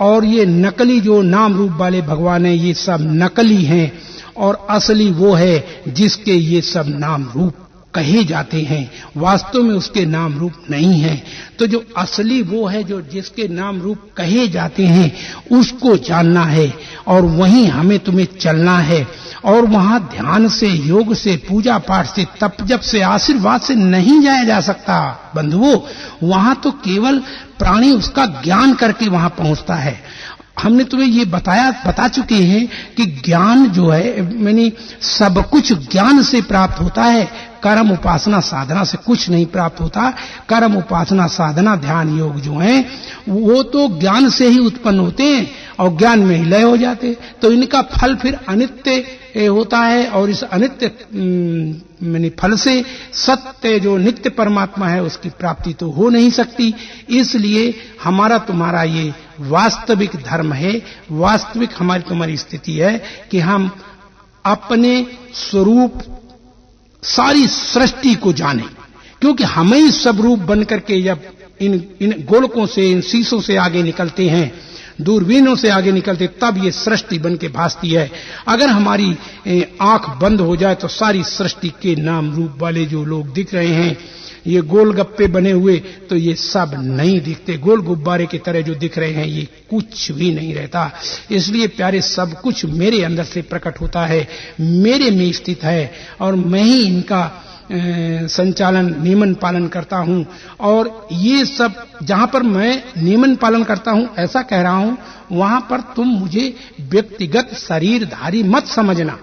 और ये नकली जो नाम रूप वाले भगवान है, ये सब नकली हैं, और असली वो है जिसके ये सब नाम रूप कहे जाते हैं, वास्तव में उसके नाम रूप नहीं है। तो जो असली वो है जो जिसके नाम रूप कहे जाते हैं, उसको जानना है, और वहीं हमें तुम्हें चलना है। और वहां ध्यान से, योग से, पूजा पाठ से, तप जप से, आशीर्वाद से नहीं जाया जा सकता बंधुओं। वहां तो केवल प्राणी उसका ज्ञान करके वहां पहुंचता है। हमने तुम्हें ये बता चुके हैं कि ज्ञान जो है, मैंने सब कुछ ज्ञान से प्राप्त होता है, कर्म उपासना साधना से कुछ नहीं प्राप्त होता। कर्म उपासना साधना ध्यान योग जो है वो तो ज्ञान से ही उत्पन्न होते हैं और ज्ञान में ही लय हो जाते, तो इनका फल फिर अनित्य होता है, और इस अनित्य मैंने फल से सत्य जो नित्य परमात्मा है उसकी प्राप्ति तो हो नहीं सकती। इसलिए हमारा तुम्हारा ये वास्तविक धर्म है, वास्तविक हमारी तुम्हारी स्थिति है कि हम अपने स्वरूप सारी सृष्टि को जाने, क्योंकि हमें ही सब रूप बन करके जब इन गोलकों से, इन शीशों से आगे निकलते हैं दूरबीनों से आगे निकलते, तब ये सृष्टि बन के भासती है। अगर हमारी आंख बंद हो जाए तो सारी सृष्टि के नाम रूप वाले जो लोग दिख रहे हैं, ये गोलगप्पे बने हुए, तो ये सब नहीं दिखते। गोल गुब्बारे की तरह जो दिख रहे हैं ये कुछ भी नहीं रहता। इसलिए प्यारे, सब कुछ मेरे अंदर से प्रकट होता है, मेरे में स्थित है और मैं ही इनका संचालन नियमन पालन करता हूं। और ये सब जहां पर मैं नियमन पालन करता हूं, ऐसा कह रहा हूं, वहां पर तुम मुझे व्यक्तिगत शरीरधारी मत समझना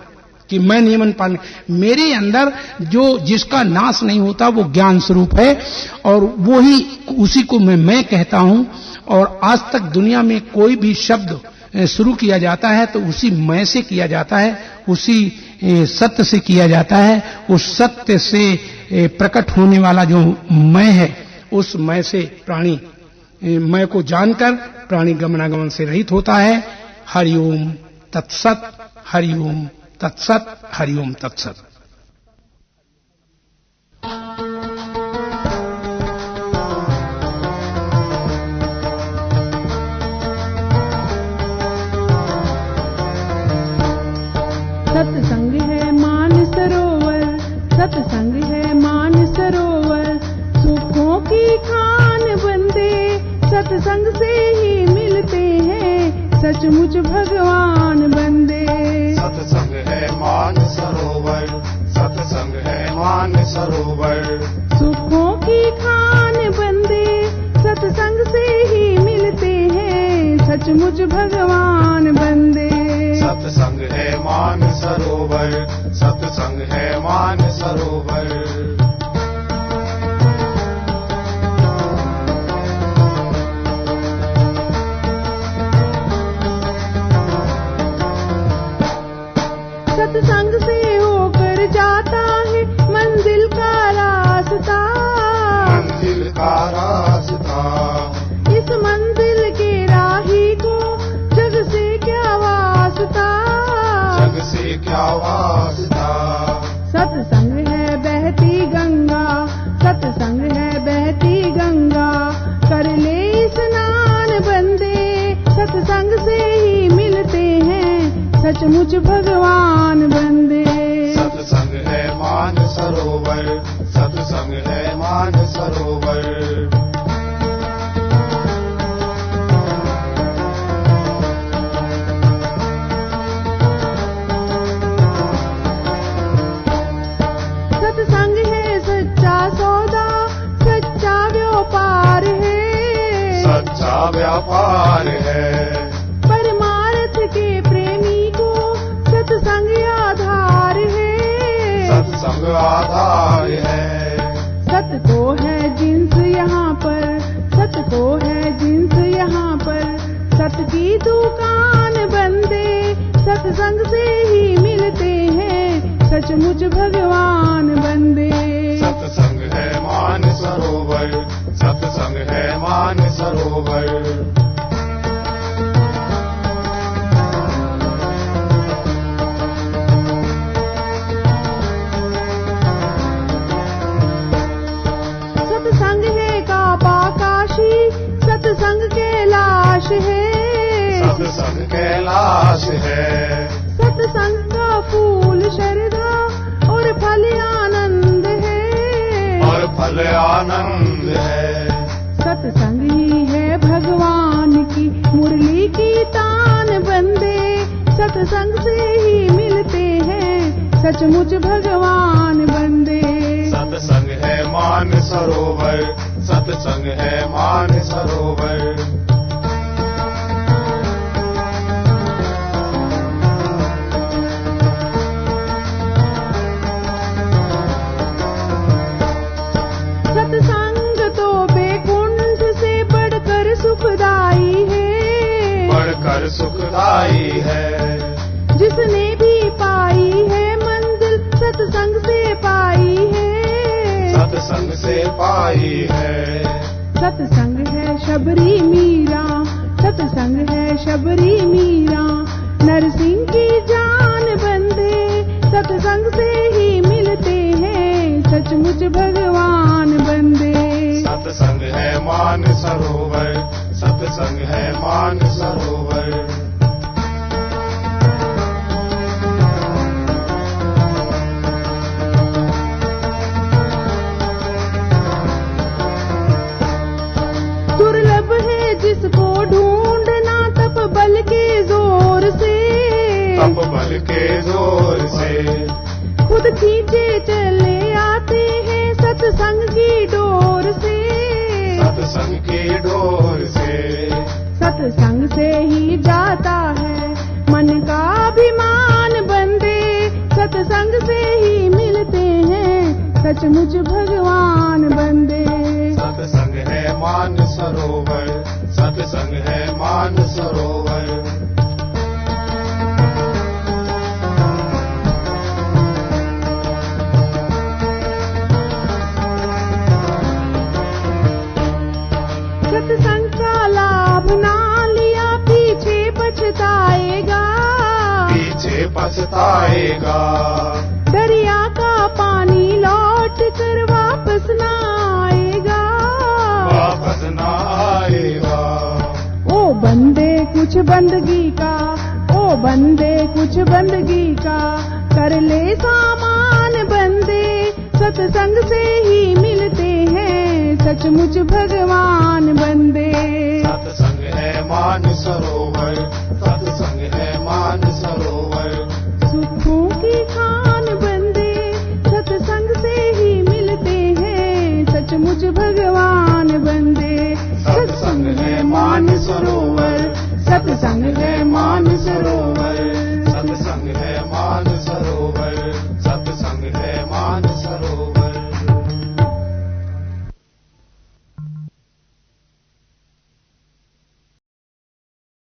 कि मैं नियमन पालन। मेरे अंदर जो जिसका नाश नहीं होता वो ज्ञान स्वरूप है और वो ही, उसी को मैं कहता हूं। और आज तक दुनिया में कोई भी शब्द शुरू किया जाता है तो उसी मैं से किया जाता है, उसी सत्य से किया जाता है। उस सत्य से प्रकट होने वाला जो मैं है, उस मैं से प्राणी मैं को जानकर प्राणी गमनागमन से रहित होता है। हरिओम तत्सत, हरिओम तत्सत, हरिओम तत्सत। सत्संग है मान सरोवर, सत्संग है मान सरोवर, सुखों की खान बंदे सत्संग से ही मिलते हैं, सचमुच भगवान बंदे। सत्संग है मान सरोवर, सत्संग है मान सरोवर, सुखों की खान बंदे सत्संग से ही मिलते हैं, सचमुच भगवान बंदे। सत्संग है मान सरोवर, सत्संग है मान सरोवर। सत्संग से होकर जाता है मंजिल का रास्ता, मंजिल का रास्ता। इस मंजिल के राही को जग से क्या वास्ता, जग से क्या वास्ता। सत्संग है बहती गंगा, सत्संग है बहती गंगा, कर ले स्नान बंदे सत्संग से ही मिलते हैं, सचमुच भगवान बंदे। सत्संग है मान सरोवर, सत्संग है मान सरोवर। सत्संग है सच्चा सौदा, सच्चा व्यापार है, सच्चा व्यापार है। परमार्थ के प्रेमी को सत्संग आधार है, सत्संग आधार है। सत को है जिन्स यहाँ पर, सत को है जिन्स यहाँ पर, सत की दुकान बंदे सत्संग से ही मिलते हैं, सचमुच भगवान बंदे। सत्संग है मान सरोवर, सत्संग है मान सरोवर। सत्संग है काबा काशी, सत्संग कैलाश है, सत्संग कैलाश है। सत्संग का फूल श्रद्धा और फल आनंद है, और फल आनंद है। सत्संग ही है भगवान की मुरली की तान बंदे सत्संग से ही मिलते हैं, सचमुच भगवान बंदे। सत्संग है मान सरोवर, सत्संग है मान सरोवर। सत्संग तो बैकुंठ से बढ़कर सुखदाई है, बढ़कर सुखदाई है। जिसने भी पाई है मंजिल सत्संग से पाई है, सत्संग से पाई है। सत्संग है शबरी मीरा, सत्संग है शबरी मीरा, नरसिंह की जान बंदे सत्संग से ही मिलते हैं, सचमुच भगवान बंदे। सत्संग है मान सरोवर, सत्संग सत्संग है मान सरोवर। दुर्लभ है जिसको ढूंढना तप बल के जोर से, तप बल के जोर से खुद खींचे चले आते हैं सत्संग की डोर से, सत्संग की डोर से सत्संग से ही जाता है मन का अभिमान बंदे, सत्संग से ही मिलते हैं सचमुच भगवान बंदे। सत्संग है मान सरोवर, सत्संग है मान सरोवर। सत्संग का लाभ ना लिया पीछे पछताएगा, पीछे पछताएगा। दरिया का पानी लौट कर वापस ना आएगा, वापस ना आएगा। ओ बंदे कुछ बंदगी का, ओ बंदे कुछ बंदगी का, कर ले सामान बंदे, सत्संग से ही मिलते हैं सचमुच भगवान बंदे। सत्संग है मान सरोवर, सत्संग है मान सरोवर। सुखों की खान बंदे, सत्संग से ही मिलते हैं सचमुच भगवान